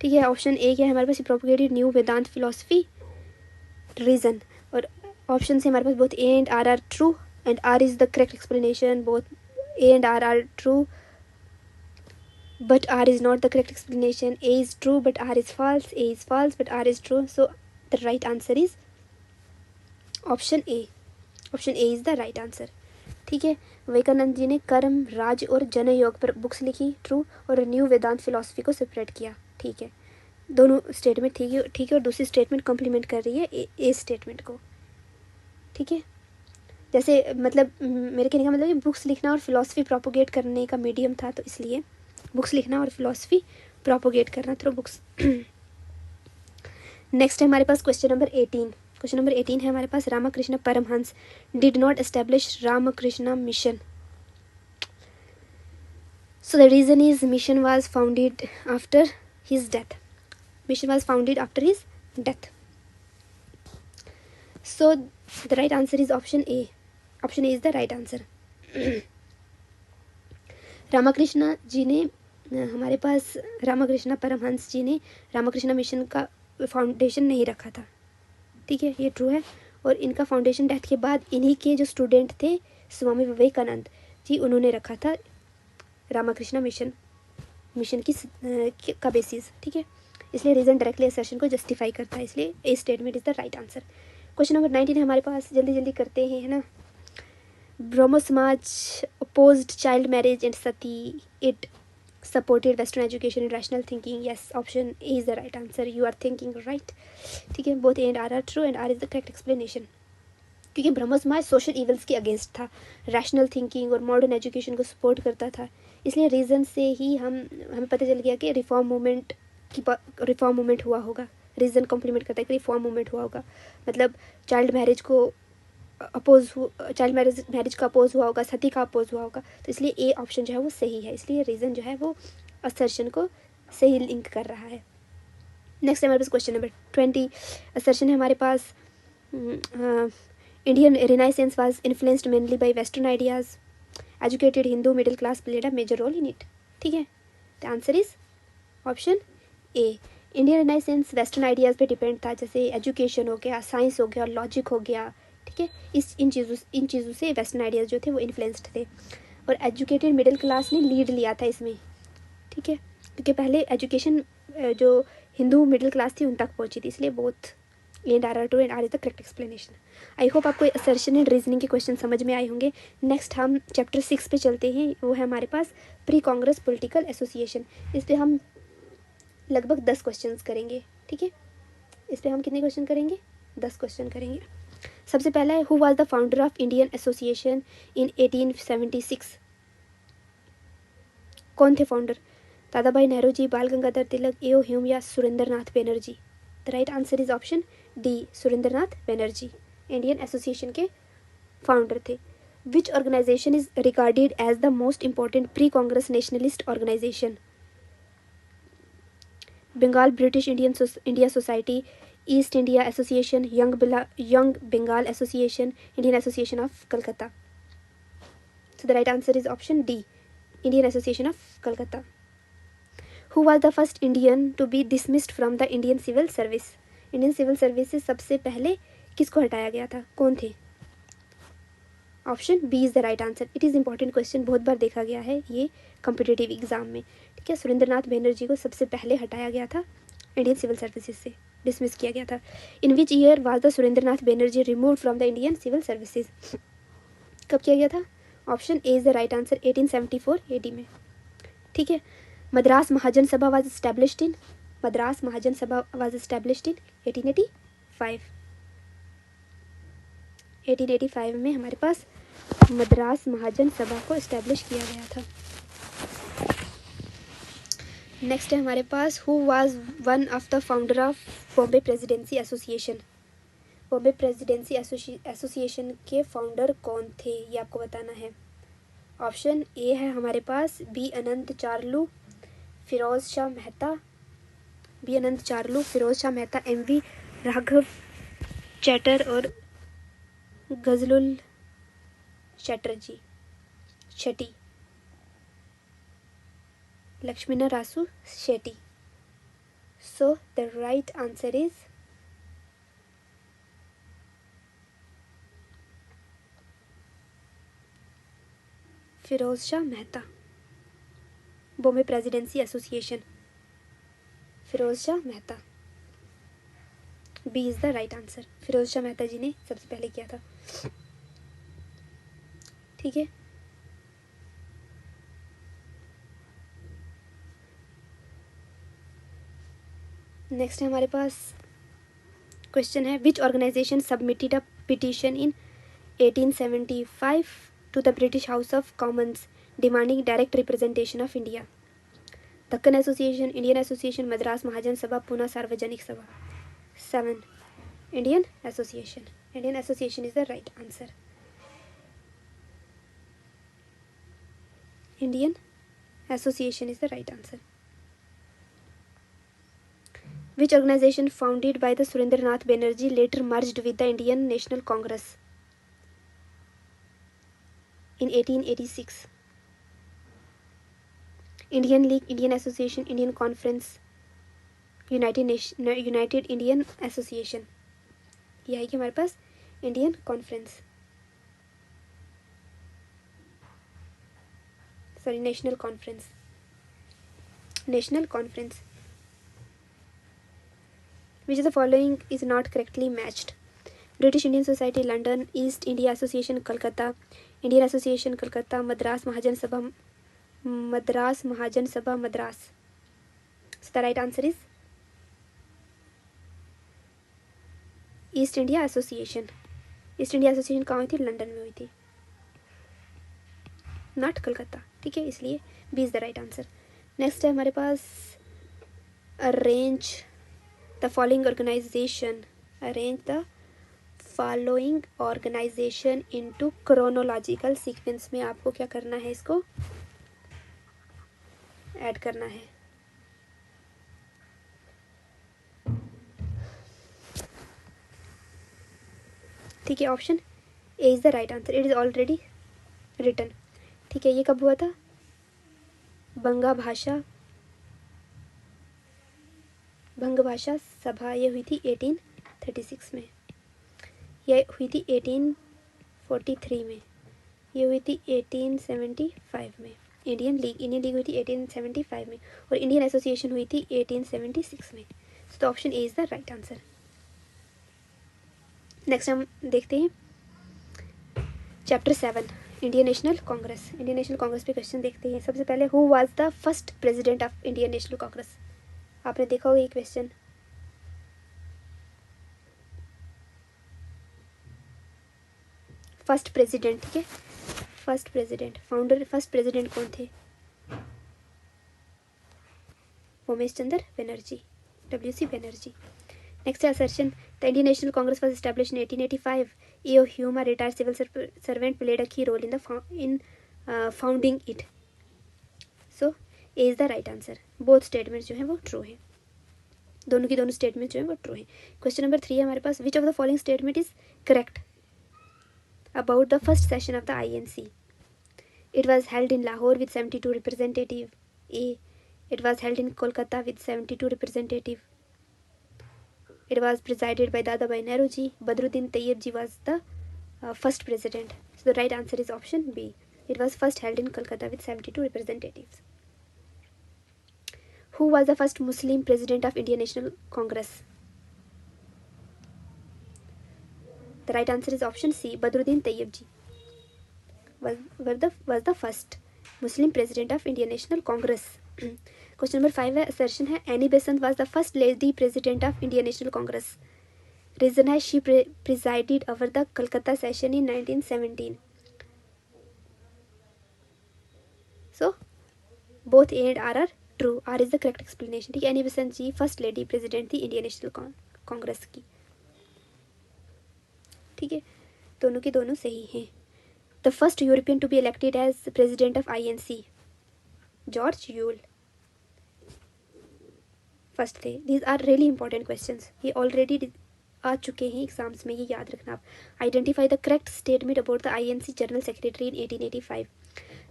ठीक है, ऑप्शन ए क्या है हमारे पास, propagated new Vedanta philosophy, reason, और ऑप्शन से हमारे पास both A and R true and R is the correct explanation, both A and R true but R is not the correct explanation. A is true but R is false. A is false but R is true. So the right answer is option A. Option A is the right answer. ठीक है, विवेकानंद जी ने कर्म, राज और जनयोग पर books लिखी, true, और new Vedanta philosophy को separate किया। ठीक है, दोनों स्टेटमेंट ठीक है, और दूसरी स्टेटमेंट कॉम्प्लीमेंट कर रही है ए स्टेटमेंट को। ठीक है, जैसे मतलब मेरे कहने का मतलब ये बुक्स लिखना और फिलोसफी प्रोपोगेट करने का मीडियम था, तो इसलिए बुक्स लिखना और फिलोसफी प्रोपोगेट करना थ्रू बुक्स। नेक्स्ट है हमारे पास क्वेश्चन नंबर 18। क्वेश्चन नंबर 18 है हमारे पास, Ramakrishna Paramahansa did not establish Ramakrishna mission, so the reason is mission was founded after his death. Mission was founded after his death, so the right answer is option A. Option A is the right answer. Ramakrishna ji ने हमारे पास, रामकृष्ण परमहंस जी ने Ramakrishna mission का foundation नहीं रखा था। ठीक है, ये ट्रू है, और इनका फाउंडेशन डेथ के बाद इन्हीं के जो स्टूडेंट थे स्वामी विवेकानंद जी, उन्होंने रखा था रामकृष्ण मिशन की का बेसिस। ठीक है, इसलिए रीजन डायरेक्टली असर्शन को जस्टिफाई करता है, इसलिए ए statement is the right answer. Question number 19 है हमारे पास, जल्दी जल्दी करते हैं, है ना। ब्रह्मो समाज opposed child marriage and sati, it supported western education and rational thinking. Yes, option A is the right answer. You are thinking right. ठीक है, both A and R are true and R is the correct explanation. क्योंकि ब्रह्मो समाज social evils के against था, rational thinking और modern education को support करता था, इसलिए रीज़न से ही हमें पता चल गया कि रिफॉर्म मूवमेंट हुआ होगा। रीज़न कॉम्प्लीमेंट करता है कि रिफॉर्म मूवमेंट हुआ होगा, मतलब चाइल्ड मैरिज का अपोज हुआ होगा, सती का अपोज हुआ होगा, तो इसलिए ए ऑप्शन जो है वो सही है, इसलिए रीज़न जो है वो असर्शन को सही लिंक कर रहा है। नेक्स्ट हमारे पास क्वेश्चन नंबर 20। असर्शन है हमारे पास, Indian renaissance was influenced mainly by western ideas, educated Hindu middle class played a major role in it. ठीक है, the answer is option A. Indian renaissance western ideas पे डिपेंड था, जैसे एजुकेशन हो गया, साइंस हो गया, लॉजिक हो गया। ठीक है, इन चीज़ों से वेस्टर्न आइडियाज़ जो थे वो इन्फ्लुएंस्ड थे, और एजुकेटेड मिडिल क्लास ने लीड लिया था इसमें। ठीक है, क्योंकि पहले एजुकेशन जो हिंदू मिडिल क्लास थी उन तक पहुंची थी, इसलिए both and R true and R is the correct explanation. I hope आपको असर्शन एंड रीजनिंग के क्वेश्चन समझ में आए होंगे। नेक्स्ट हम चैप्टर 6 पे चलते हैं, वो है हमारे पास प्री कांग्रेस पॉलिटिकल एसोसिएशन। इस पर हम लगभग 10 क्वेश्चन करेंगे। ठीक है, इस पर हम कितने क्वेश्चन करेंगे, 10 क्वेश्चन करेंगे। सबसे पहला है, who was the founder of Indian association in 1876। कौन थे फाउंडर, दादा भाई नेहरू जी, बाल गंगाधर तिलक, एओ ह्यूम या Surendranath Banerjee. The right answer is option D, Surendranath Banerjee Indian association के फाउंडर थे। Which organization is regarded as the most important pre Congress nationalist organization. Bengal British India society, East India association, young Bengal association, Indian association of Calcutta. So the right answer is option D, Indian association of Calcutta. Who was the first Indian to be dismissed from the Indian civil service. Indian civil service से सबसे पहले किसको हटाया गया था, कौन थे। Option B is the right answer. It is important question, बहुत बार देखा गया है ये कॉम्पिटिटिव एग्जाम में। ठीक है, सुरेंद्रनाथ बनर्जी को सबसे पहले हटाया गया था इंडियन सिविल सर्विसेज से, डिसमिस किया गया था। In which year was the Surendranath Banerjee removed from the Indian civil services? कब किया गया था? Option A is the right answer, 1874 AD में। ठीक है, Madras Mahajan Sabha was established in, Madras Mahajan Sabha was established इन 1885। 1885 में हमारे पास मद्रास महाजन सभा को एस्टैब्लिश किया गया था। नेक्स्ट है हमारे पास, who was one of the founder of Bombay presidency association? Bombay presidency association के फाउंडर कौन थे, ये आपको बताना है। ऑप्शन ए है हमारे पास B Anant Charlu, Firoz Shah Mehta, B Anant Charlu, Firoz Shah Mehta, MV Raghava चैटर और गजलुल Chatterjee Shetty, Lakshminarasu Shetty. So the right answer is Firoz Shah Mehta. Bombay presidency association, Firoz Shah Mehta, B is the right answer. Firoz Shah Mehta ji ने सबसे पहले किया था। ठीक है, नेक्स्ट है हमारे पास क्वेश्चन है, which organization submitted a petition in 1875 to the British House of Commons demanding direct representation of India? Dakkan Association, Indian Association, Madras Mahajan Sabha, Pune Sarvajanik Sabha. 7. Indian Association. Indian Association is the right answer. Indian Association is the right answer. Which organization founded by the Surendranath Banerjee later merged with the Indian National Congress in 1886? Indian League, Indian Association, Indian Conference, United Indian Association. ये आएगी हमारे पास Indian conference, sorry national conference, national conference. Which of the following is not correctly matched? British Indian Society London, East India Association Kolkata, Indian Association Kolkata, Madras Mahajan Sabha Madras. So the right answer is east India association. East India association कहाँ हुई थी? London में हुई थी, not Calcutta. ठीक है, इसलिए B is the right answer. Next है हमारे पास, arrange the following organization, arrange the following organization into chronological sequence में आपको क्या करना है, इसको ऐड करना है। ठीक है, option A is the right answer, it is already written. ठीक है, ये कब हुआ था? भंग भाषा सभा ये हुई थी 1836 में, ये हुई थी 1843 में, ये हुई थी 1875 में। इंडियन लीग हुई थी 1875 में और इंडियन एसोसिएशन हुई थी 1876 में। तो option A is the right answer. Next हम देखते हैं chapter 7, Indian National Congress. Indian National Congress पे क्वेश्चन देखते हैं। सबसे पहले, who was the first president of Indian National Congress? आपने देखा होगा ये क्वेश्चन। फर्स्ट प्रेसिडेंट, ठीक है, first president, founder, first president कौन थे? उमेश चंद्र बनर्जी, WC बनर्जी। नेक्स्ट है assertion, the Indian National Congress was established in 1885. A.O. Hume, a retired civil servant, played a key role in founding it. So A is the right answer. Both statement जो हैं वो true हैं, दोनों की दोनों statement जो हैं वो ट्रू हैं। क्वेश्चन नंबर 3 है हमारे पास, which of the following statement is correct about the first session of the INC? It was held in Lahore with 72 representatives. A. It was held in Kolkata with 72 representatives. It was presided by Dadabhai Nehru ji. Badruddin Tayyib ji was the first president. So the right answer is option B. It was first held in Kolkata with 72 representatives. Who was the first Muslim president of Indian National Congress? The right answer is option C, Badruddin Tyabji was the first Muslim president of Indian National Congress. Question number 5 है, assertion है Annie Besant was the first lady president of Indian National Congress. Reason है she presided over the Calcutta session in 1917. So both A and R are true. R is the correct explanation. ठीक है, Annie Besant जी first lady president थी Indian National Congress की. ठीक है, दोनों की दोनों सही हैं. The first European to be elected as president of INC, George Yule. First थे. These are really important questions. ये already आ चुके हैं एग्जाम्स में, ये याद रखना आप. Identify the correct statement about the INC general secretary in 1885.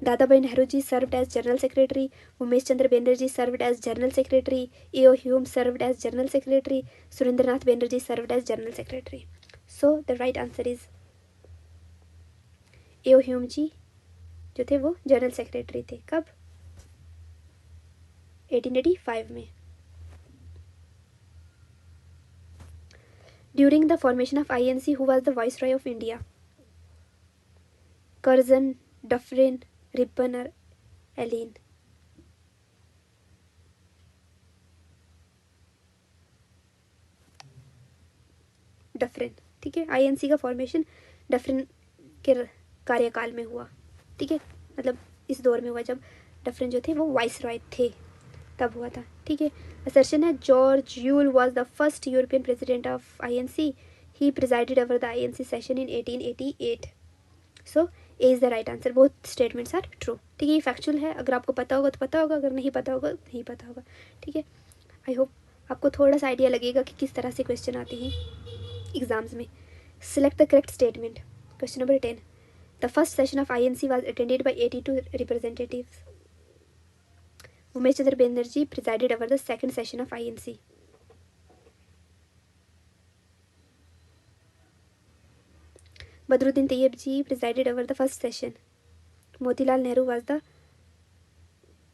Dadabhai Nehru ji served as general secretary. Umesh Chandra Banerjee served as general secretary. A.O. Hume served as general secretary. Surendranath Banerjee served as general secretary. So the right answer is A.O. Hume ji जो थे वो general secretary थे. कब? 1885 में. During the formation of INC who was the viceroy of India? Curzon, Dufferin, Ripon और Elin? Dufferin. ठीक है, INC का फॉर्मेशन डफरिन के कार्यकाल में हुआ. ठीक है, मतलब इस दौर में हुआ जब डफरिन जो थे वो वाइसरॉय थे, तब हुआ था. ठीक है, असर्शन है George Yule was the first European president of INC. He presided over the INC session in 1888. So A is the right answer. Both statements are true. ठीक है, ये फैक्चुअल है. अगर आपको पता होगा तो पता होगा, अगर नहीं पता होगा तो नहीं पता होगा. ठीक है, आई होप आपको थोड़ा सा आइडिया लगेगा कि किस तरह से क्वेश्चन आते हैं एग्जाम्स में. Select the correct statement. Question number 10. The first session of INC was attended by 82 representatives. Umesh Chandra Banerjee presided over the second session of INC. Badruddin Tayyib ji presided over the first session. Motilal Nehru was the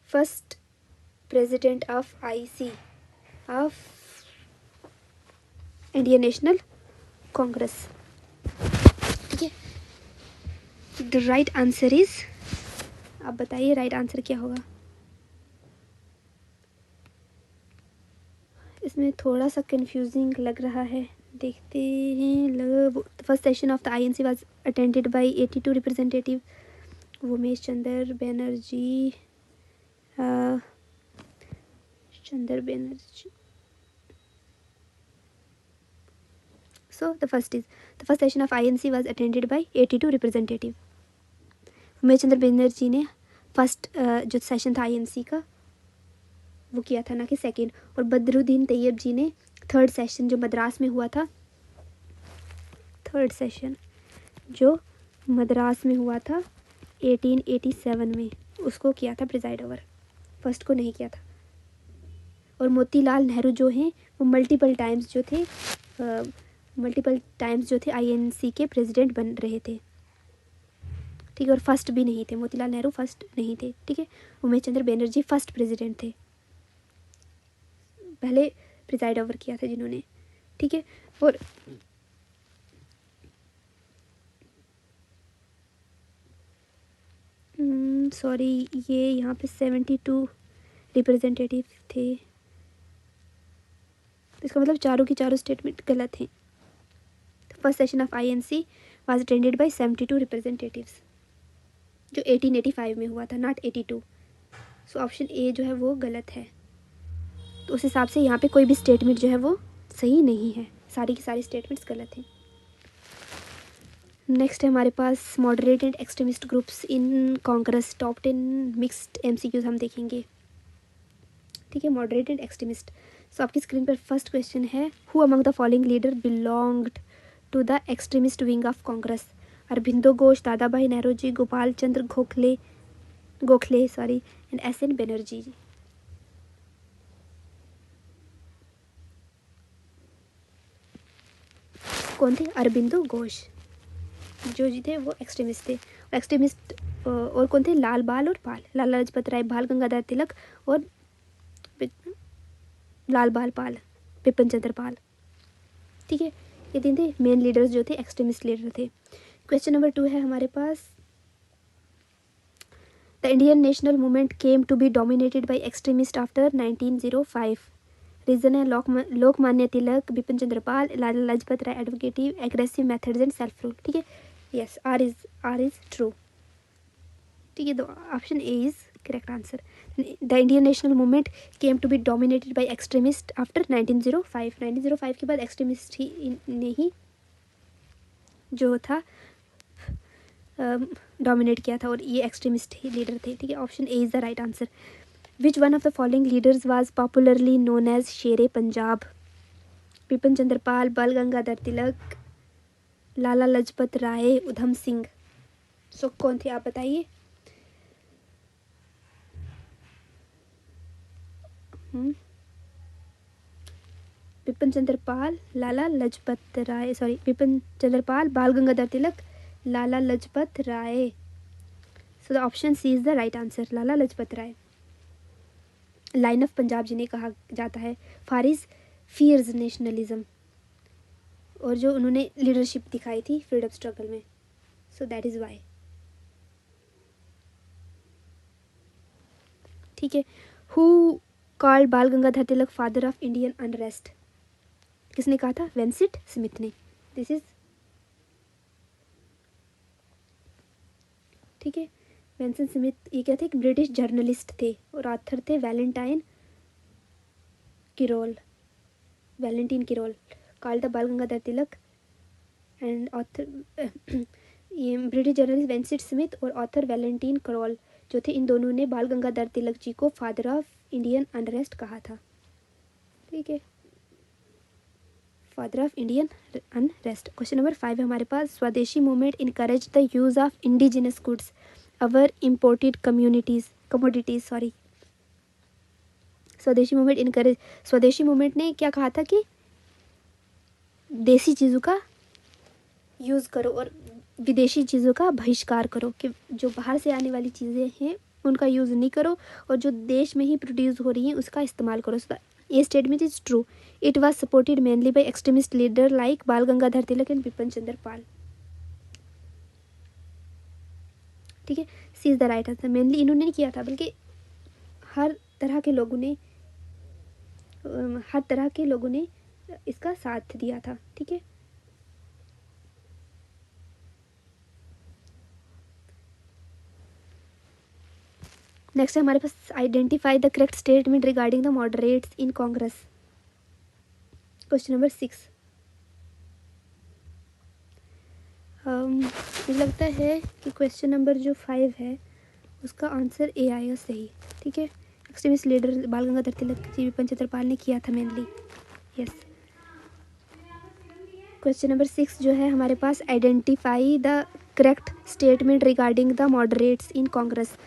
first president of IC, of Indian National Congress. ठीक है, the right answer is, आप बताइए right answer क्या होगा. इसमें थोड़ा सा confusing लग रहा है, देखते हैं. First session of the INC was attended by 82 representative. Umesh Chandra Banerjee, So the first session of INC was attended by 82 representative. Umesh Chandra Banerjee ने फर्स्ट जो सेशन था INC का वो किया था, ना कि सेकेंड. और बदरुद्दीन तैयब जी ने थर्ड सेशन जो मद्रास में हुआ था, थर्ड सेशन जो मद्रास में हुआ था 1887 में, उसको किया था प्रिजाइड ओवर. फर्स्ट को नहीं किया था. और मोतीलाल नेहरू जो हैं वो मल्टीपल टाइम्स जो थे INC के प्रेसिडेंट बन रहे थे. ठीक है, और फर्स्ट भी नहीं थे. मोतीलाल नेहरू फर्स्ट नहीं थे. ठीक है, उमेश चंद्र बनर्जी फर्स्ट प्रेसिडेंट थे, पहले प्रिजाइड ओवर किया था जिन्होंने. ठीक है, और सॉरी ये यहाँ पे 72 रिप्रेजेंटेटिव थे, इसका मतलब चारों की चारों स्टेटमेंट गलत हैं. First session of INC was attended by 72 representatives, जो 1885 में हुआ था, नॉट 82. सो ऑप्शन ए जो है वो गलत है. तो उस हिसाब से यहाँ पे कोई भी स्टेटमेंट जो है वो सही नहीं है, सारी की सारी स्टेटमेंट्स गलत हैं. नेक्स्ट है हमारे पास moderate and extremist groups in Congress. Top 10 mixed MCQs हम देखेंगे. ठीक है, मॉडरेट एंड एक्सट्रीमिस्ट. सो आपकी स्क्रीन पर फर्स्ट क्वेश्चन है, who among the following leader belonged to the extremist wing of Congress? Aurobindo Ghosh, Dadabhai Nehru, Gopal Chandra Gokhale and SN Banerjee. कौन थे? अरबिंदो घोष जो जी थे वो एक्सट्रीमिस्ट थे. एक्सट्रीमिस्ट और कौन थे? लाल बाल और पाल, लाला लाजपत राय, बाल गंगाधर तिलक और लाल बाल पाल, बिपिन चंद्र पाल। ठीक है, ये तीन थे मेन लीडर्स जो थे, एक्सट्रीमिस्ट लीडर थे। क्वेश्चन नंबर 2 है हमारे पास, the Indian national movement came to be dominated by extremist after 1905। Reason है Lokmanya Tilak, Bipin Chandra Pal, Lala Lajpat Rai advocated aggressive methods and self rule. ठीक है, यस, आर इज ट्रू। ठीक है, तो option A is correct answer. The Indian national movement came to be dominated by extremist after 1905। 1905 के बाद extremist ही ने ही जो था डोमिनेट किया था, और ये एक्सट्रीमिस्ट ही लीडर थे। ठीक है, option A is the right answer. Which one of the following leaders was popularly known as Sher-e Punjab? Bipin Chandra Pal, Bal Gangadhar Tilak, Lala Lajpat राय, उधम सिंह। सो कौन थे आप बताइए? Bipin Chandra Pal, Lala Lajpat Rai, sorry, Bipin Chandra Pal, Bal Gangadhar Tilak, Lala Lajpat Rai. So the option C is the right answer, Lala Lajpat Rai. Lion of Punjab जिन्हें कहा जाता है, फारिस फियर्स नेशनलिज्म, और जो उन्होंने लीडरशिप दिखाई थी फ्रीडम स्ट्रगल में, सो दैट इज वाई। ठीक है, हु कॉल्ड बाल गंगाधर तिलक फादर ऑफ इंडियन अनरेस्ट? किसने कहा था? वेंसिट स्मिथ ने। दिस इज, ठीक है, वेंसिट स्मिथ ये क्या थे? एक ब्रिटिश जर्नलिस्ट थे और ऑथर थे Valentine Kirol, Valentine Kirol called the बाल गंगाधर तिलक एंड ऑथर ये ब्रिटिश जर्नलिस्ट वेंसिट स्मिथ और ऑथर वैलेंटीन किरोल जो थे, इन दोनों ने बाल गंगाधर तिलक जी को फादर ऑफ इंडियन अनरेस्ट कहा था। ठीक है, father of Indian unrest. Question number 5 है हमारे पास, स्वदेशी movement encourage the use of indigenous goods our imported commodities. Sorry, स्वदेशी मूवमेंट ने क्या कहा था कि देसी चीज़ों का यूज़ करो और विदेशी चीज़ों का बहिष्कार करो, कि जो बाहर से आने वाली चीज़ें हैं उनका यूज़ नहीं करो और जो देश में ही प्रोड्यूस हो रही हैं उसका इस्तेमाल करो। ये statement is true. It was supported mainly by extremist leader like Bal Gangadhar Tilak and Bipin Chandra Pal. ठीक है, C is the right answer. Mainly इन्होंने नहीं किया था, बल्कि हर तरह के लोगों ने इसका साथ दिया था। ठीक है, नेक्स्ट है हमारे पास, identify the correct statement regarding the moderates in Congress. Question number 6। मुझे लगता है कि क्वेश्चन नंबर जो 5 है उसका आंसर ए आएगा सही। ठीक है, एक्सट्रीमिस्ट लीडर बाल गंगाधर तिलक जी, बिपिन चंद्र पाल ने किया था मेनली। यस। क्वेश्चन नंबर 6 जो है हमारे पास, identify the correct statement regarding the moderates in Congress.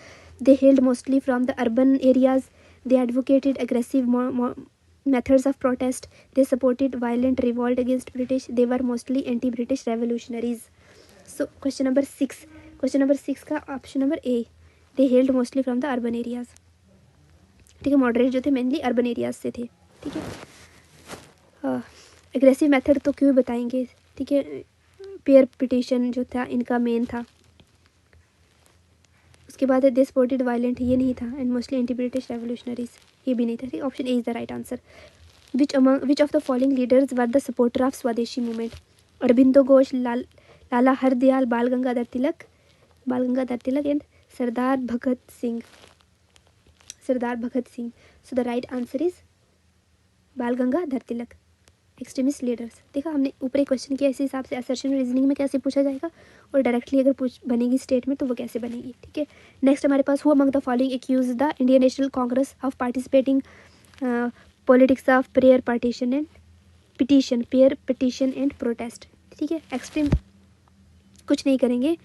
They hailed mostly from the urban areas. They advocated aggressive methods of protest. They supported violent revolt against British. They were mostly anti-British revolutionaries. So question number 6. Question number 6 का option number A, they hailed mostly from the urban areas। ठीक है, moderate जो थे mainly urban areas से थे। ठीक है, aggressive method तो क्यों बताएंगे। ठीक है, पेयर पिटिशन जो था इनका मेन था। उसके बाद दे सपोर्टेड वायलेंट, ये नहीं था, and mostly anti British revolutionaries, ये भी नहीं था। ठीक, option A is the right answer. Which of the following leaders were the supporter of Swadeshi movement? Aurobindo Ghosh, Lala Hardayal, Bal Gangadhar Tilak and Sardar Bhagat Singh. So the right answer is Bal Gangadhar Tilak, extremist leaders. देखा हमने ऊपर एक क्वेश्चन किया, इसी हिसाब से असर्शन रीजनिंग में कैसे पूछा जाएगा और डायरेक्टली अगर बनेगी स्टेटमेंट तो वो कैसे बनेगी। ठीक है, नेक्स्ट हमारे पास, who among the following accuse the Indian National Congress of participating politics of prayer petition and protest. ठीक है, एक्सट्रीम कुछ नहीं करेंगे।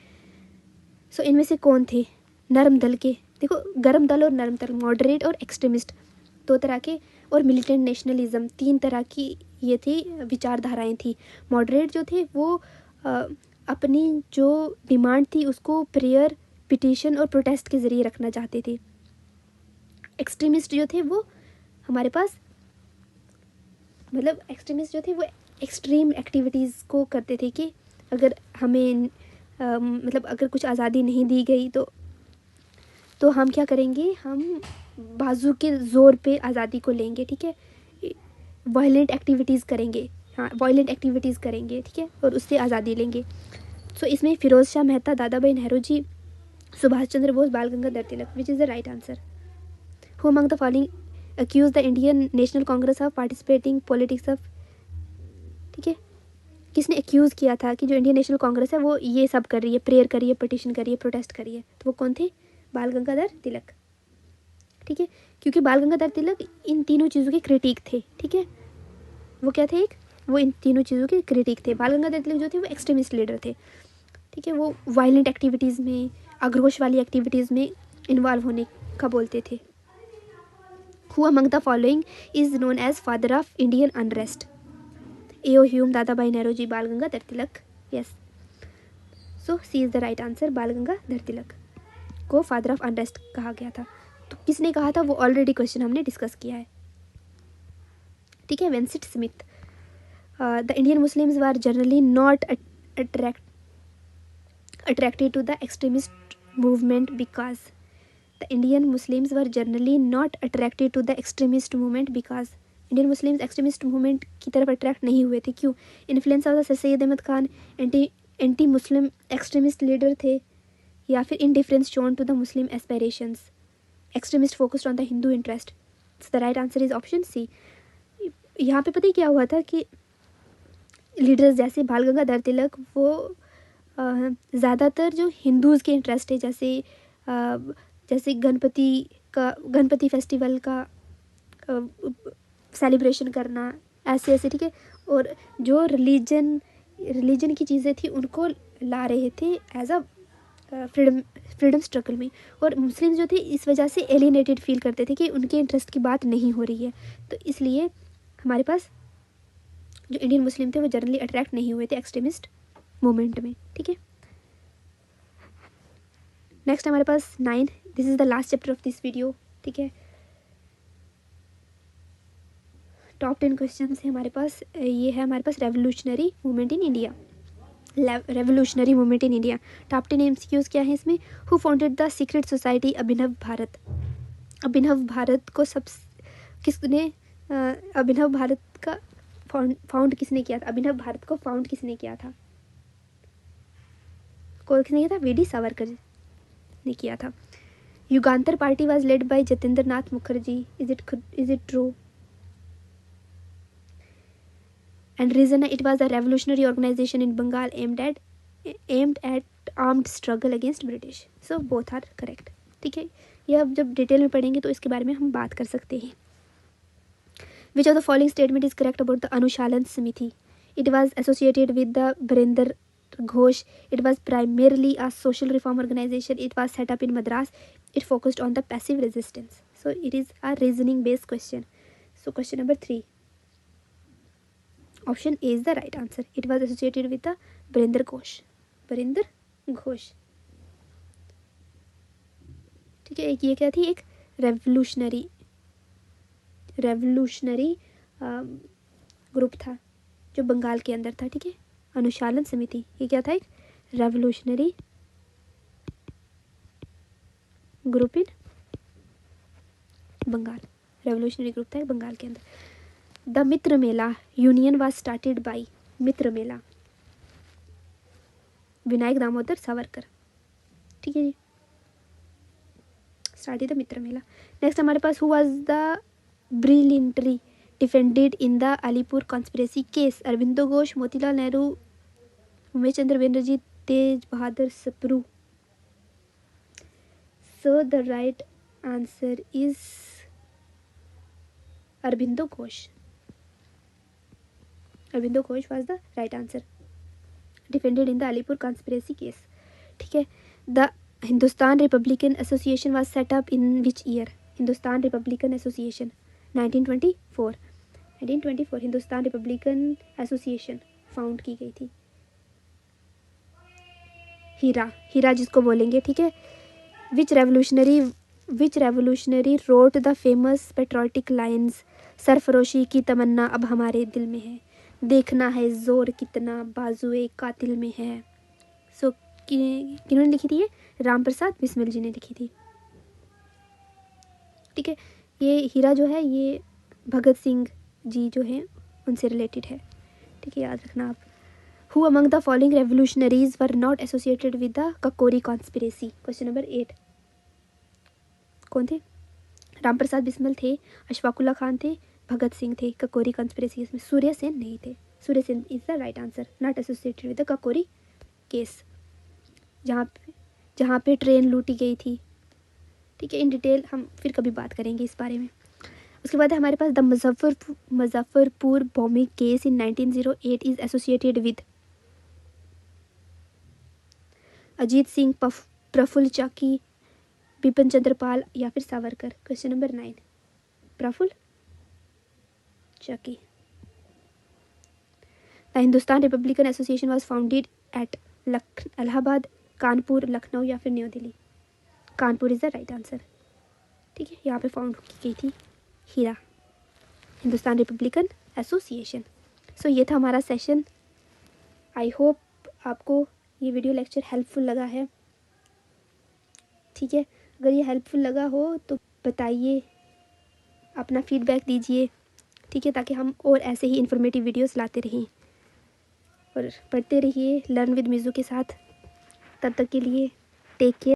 सो इनमें से कौन थे नरम दल के? देखो, गर्म दल और नरम दल, मॉडरेट और एक्सट्रीमिस्ट, दो तरह के, और मिलिटेंट नेशनलिज्म, तीन तरह की ये थी विचारधाराएं थी। मॉडरेट जो थे वो अपनी जो डिमांड थी उसको प्रेयर, पिटीशन और प्रोटेस्ट के ज़रिए रखना चाहते थे। एक्सट्रीमिस्ट जो थे वो हमारे पास मतलब एक्सट्रीमिस्ट जो थे वो एक्सट्रीम एक्टिविटीज़ को करते थे कि अगर हमें मतलब अगर कुछ आज़ादी नहीं दी गई तो हम क्या करेंगे, हम बाजू के ज़ोर पे आज़ादी को लेंगे, ठीक है, वायलेंट एक्टिविटीज़ करेंगे, हाँ वायलेंट एक्टिविटीज़ करेंगे, ठीक है, और उससे आज़ादी लेंगे। सो इसमें फिरोज़ शाह मेहता, दादा भाई नेहरू जी, Subhash Chandra Bose, Bal Gangadhar Tilak, which is the right answer. Who among the following accuse the Indian National Congress of participating politics of, ठीक है, किसने एक्यूज़ किया था कि जो इंडियन नेशनल कांग्रेस है वो ये सब कर रही है, प्रेयर कर रही है, पिटिशन कर रही है, प्रोटेस्ट कर रही है, तो वो कौन थे, बाल गंगाधर तिलक, ठीक है, क्योंकि बाल गंगाधर तिलक इन तीनों चीज़ों के क्रिटिक थे, ठीक है, वो क्या थे, एक वो इन तीनों चीज़ों के क्रिटिक थे। बाल गंगाधर तिलक जो थे वो एक्सट्रीमिस्ट लीडर थे, ठीक है, वो वायलेंट एक्टिविटीज़ में, आक्रोश वाली एक्टिविटीज़ में इन्वॉल्व होने का बोलते थे। Who among the following is known as father of Indian unrest, A O. Hume, Dadabhai Nehru ji, Bal Gangadhar Tilak, yes, so C is the right answer. Bal Gangadhar तिलक को फादर ऑफ अनरेस्ट कहा गया था। तो किसने कहा था वो ऑलरेडी क्वेश्चन हमने डिस्कस किया है, ठीक है, Vincent Smith. The Indian Muslims were generally not attracted to the extremist movement because the Indian Muslims were generally not attracted to the extremist movement because Indian Muslims extremist movement की तरफ attract नहीं हुए थे, क्यों, influence of the sir Syed Ahmad Khan anti Muslim extremist leader थे, या फिर indifference shown to the Muslim aspirations, extremist focused on the Hindu interest. The right answer is option C. यहाँ पे पता ही क्या हुआ था कि लीडर्स जैसे बाल गंगाधर तिलक वो ज़्यादातर जो हिंदूज़ के इंटरेस्ट है, जैसे गणपति फेस्टिवल का सेलिब्रेशन करना, ऐसे ऐसे, ठीक है, और जो रिलीजन की चीज़ें थी उनको ला रहे थे एज अ फ्रीडम स्ट्रगल में, और मुस्लिम जो थे इस वजह से एलिनेटेड फील करते थे कि उनके इंटरेस्ट की बात नहीं हो रही है, तो इसलिए हमारे पास जो इंडियन मुस्लिम थे वो जनरली अट्रैक्ट नहीं हुए थे एक्सट्रीमिस्ट मूवमेंट में, ठीक है। नेक्स्ट हमारे पास 9, this is the last chapter of this video, ठीक है। टॉप 10 क्वेश्चन है हमारे पास, ये है हमारे पास revolutionary movement in India, revolutionary movement in India. Top 10 MCQs क्या है इसमें, who founded the secret society Abhinav Bharat, Abhinav Bharat को किसने अभिनव भारत का फाउंड किसने किया था, अभिनव भारत को फाउंड किसने किया था, किसने किया था, वी.डी. सावरकर ने किया था। Jugantar party was led by Jatindra Nath Mukherjee, is it true, and reason it was a revolutionary organization in Bengal aimed at armed struggle against British, so both are correct, ठीक है। ये अब जब डिटेल में पढ़ेंगे तो इसके बारे में हम बात कर सकते हैं। Which of the following statement is correct about the Anushalan Samiti? It was associated with the Barinder Ghosh. It was primarily a social reform organization. It was set up in Madras. It focused on the passive resistance. So it is a reasoning based question. So question number 3. Option A is the right answer. It was associated with the Barinder Ghosh. Barinder Ghosh. ठीक है, एक ये क्या थी, एक revolutionary group था जो बंगाल के अंदर था, ठीक है। अनुशालन समिति, ये क्या था, एक revolutionary group in Bengal, revolutionary group था बंगाल के अंदर। The Mitra Mela union was started by, Mitra Mela Vinayak Damodar Savarkar, ठीक है जी, started the Mitra Mela. Next हमारे पास who was the brilliantly defended in the Alipore conspiracy case, Aurobindo Ghosh, Motilal Nehru, Umesh Chandra Banerjee, Tej Bahadur Sapru. So the right answer is Aurobindo Ghosh. Aurobindo Ghosh was the right answer, defended in the Alipore conspiracy case, ठीक है। The Hindustan republican association was set up in which year, Hindustan republican association 1924, Hindustan republican association found की गई थी। हीरा जिसको बोलेंगे, ठीक है। Which revolutionary wrote the famous patriotic lines सरफरोशी की तमन्ना अब हमारे दिल में है, देखना है जोर कितना बाजुए कातिल में है। सो किन्होंने लिखी थी? ये राम प्रसाद बिस्मिल जी ने लिखी थी। ठीक है, ये हीरा जो है ये भगत सिंह जी जो हैं उनसे रिलेटेड है। ठीक है, याद रखना आप। Who among the following revolutionaries were not associated with the Kakori conspiracy? Question number 8। कौन थे? राम प्रसाद बिस्मिल थे, अशफाकुल्ला खान थे, भगत सिंह थे। ककोरी कॉन्स्पिरेसी इसमें सूर्य सेन नहीं थे। Surya Sen is the right answer, not associated with the Kakori case, जहाँ पे ट्रेन लूटी गई थी। ठीक है, इन डिटेल हम फिर कभी बात करेंगे इस बारे में। उसके बाद है हमारे पास the Muzaffarpur bombing case in 1908 is associated with Ajit Singh, Prafulla Chaki, Bipin Chandrapal या फिर Savarkar. Question number 9, Prafulla Chaki. The Hindustan republican association was founded at Allahabad, Kanpur, Lucknow या फिर New Delhi? Kanpur is the right answer. ठीक है, यहाँ पे फाउंड की गई थी हीरा, हिंदुस्तान रिपब्लिकन एसोसिएशन। सो ये था हमारा सेशन। आई होप आपको ये वीडियो लेक्चर हेल्पफुल लगा है। ठीक है, अगर ये हेल्पफुल लगा हो तो बताइए, अपना फीडबैक दीजिए। ठीक है, ताकि हम और ऐसे ही इन्फॉर्मेटिव वीडियोस लाते रहें और पढ़ते रहिए लर्न विद मिज़ू के साथ। तब तक के लिए टेक केयर।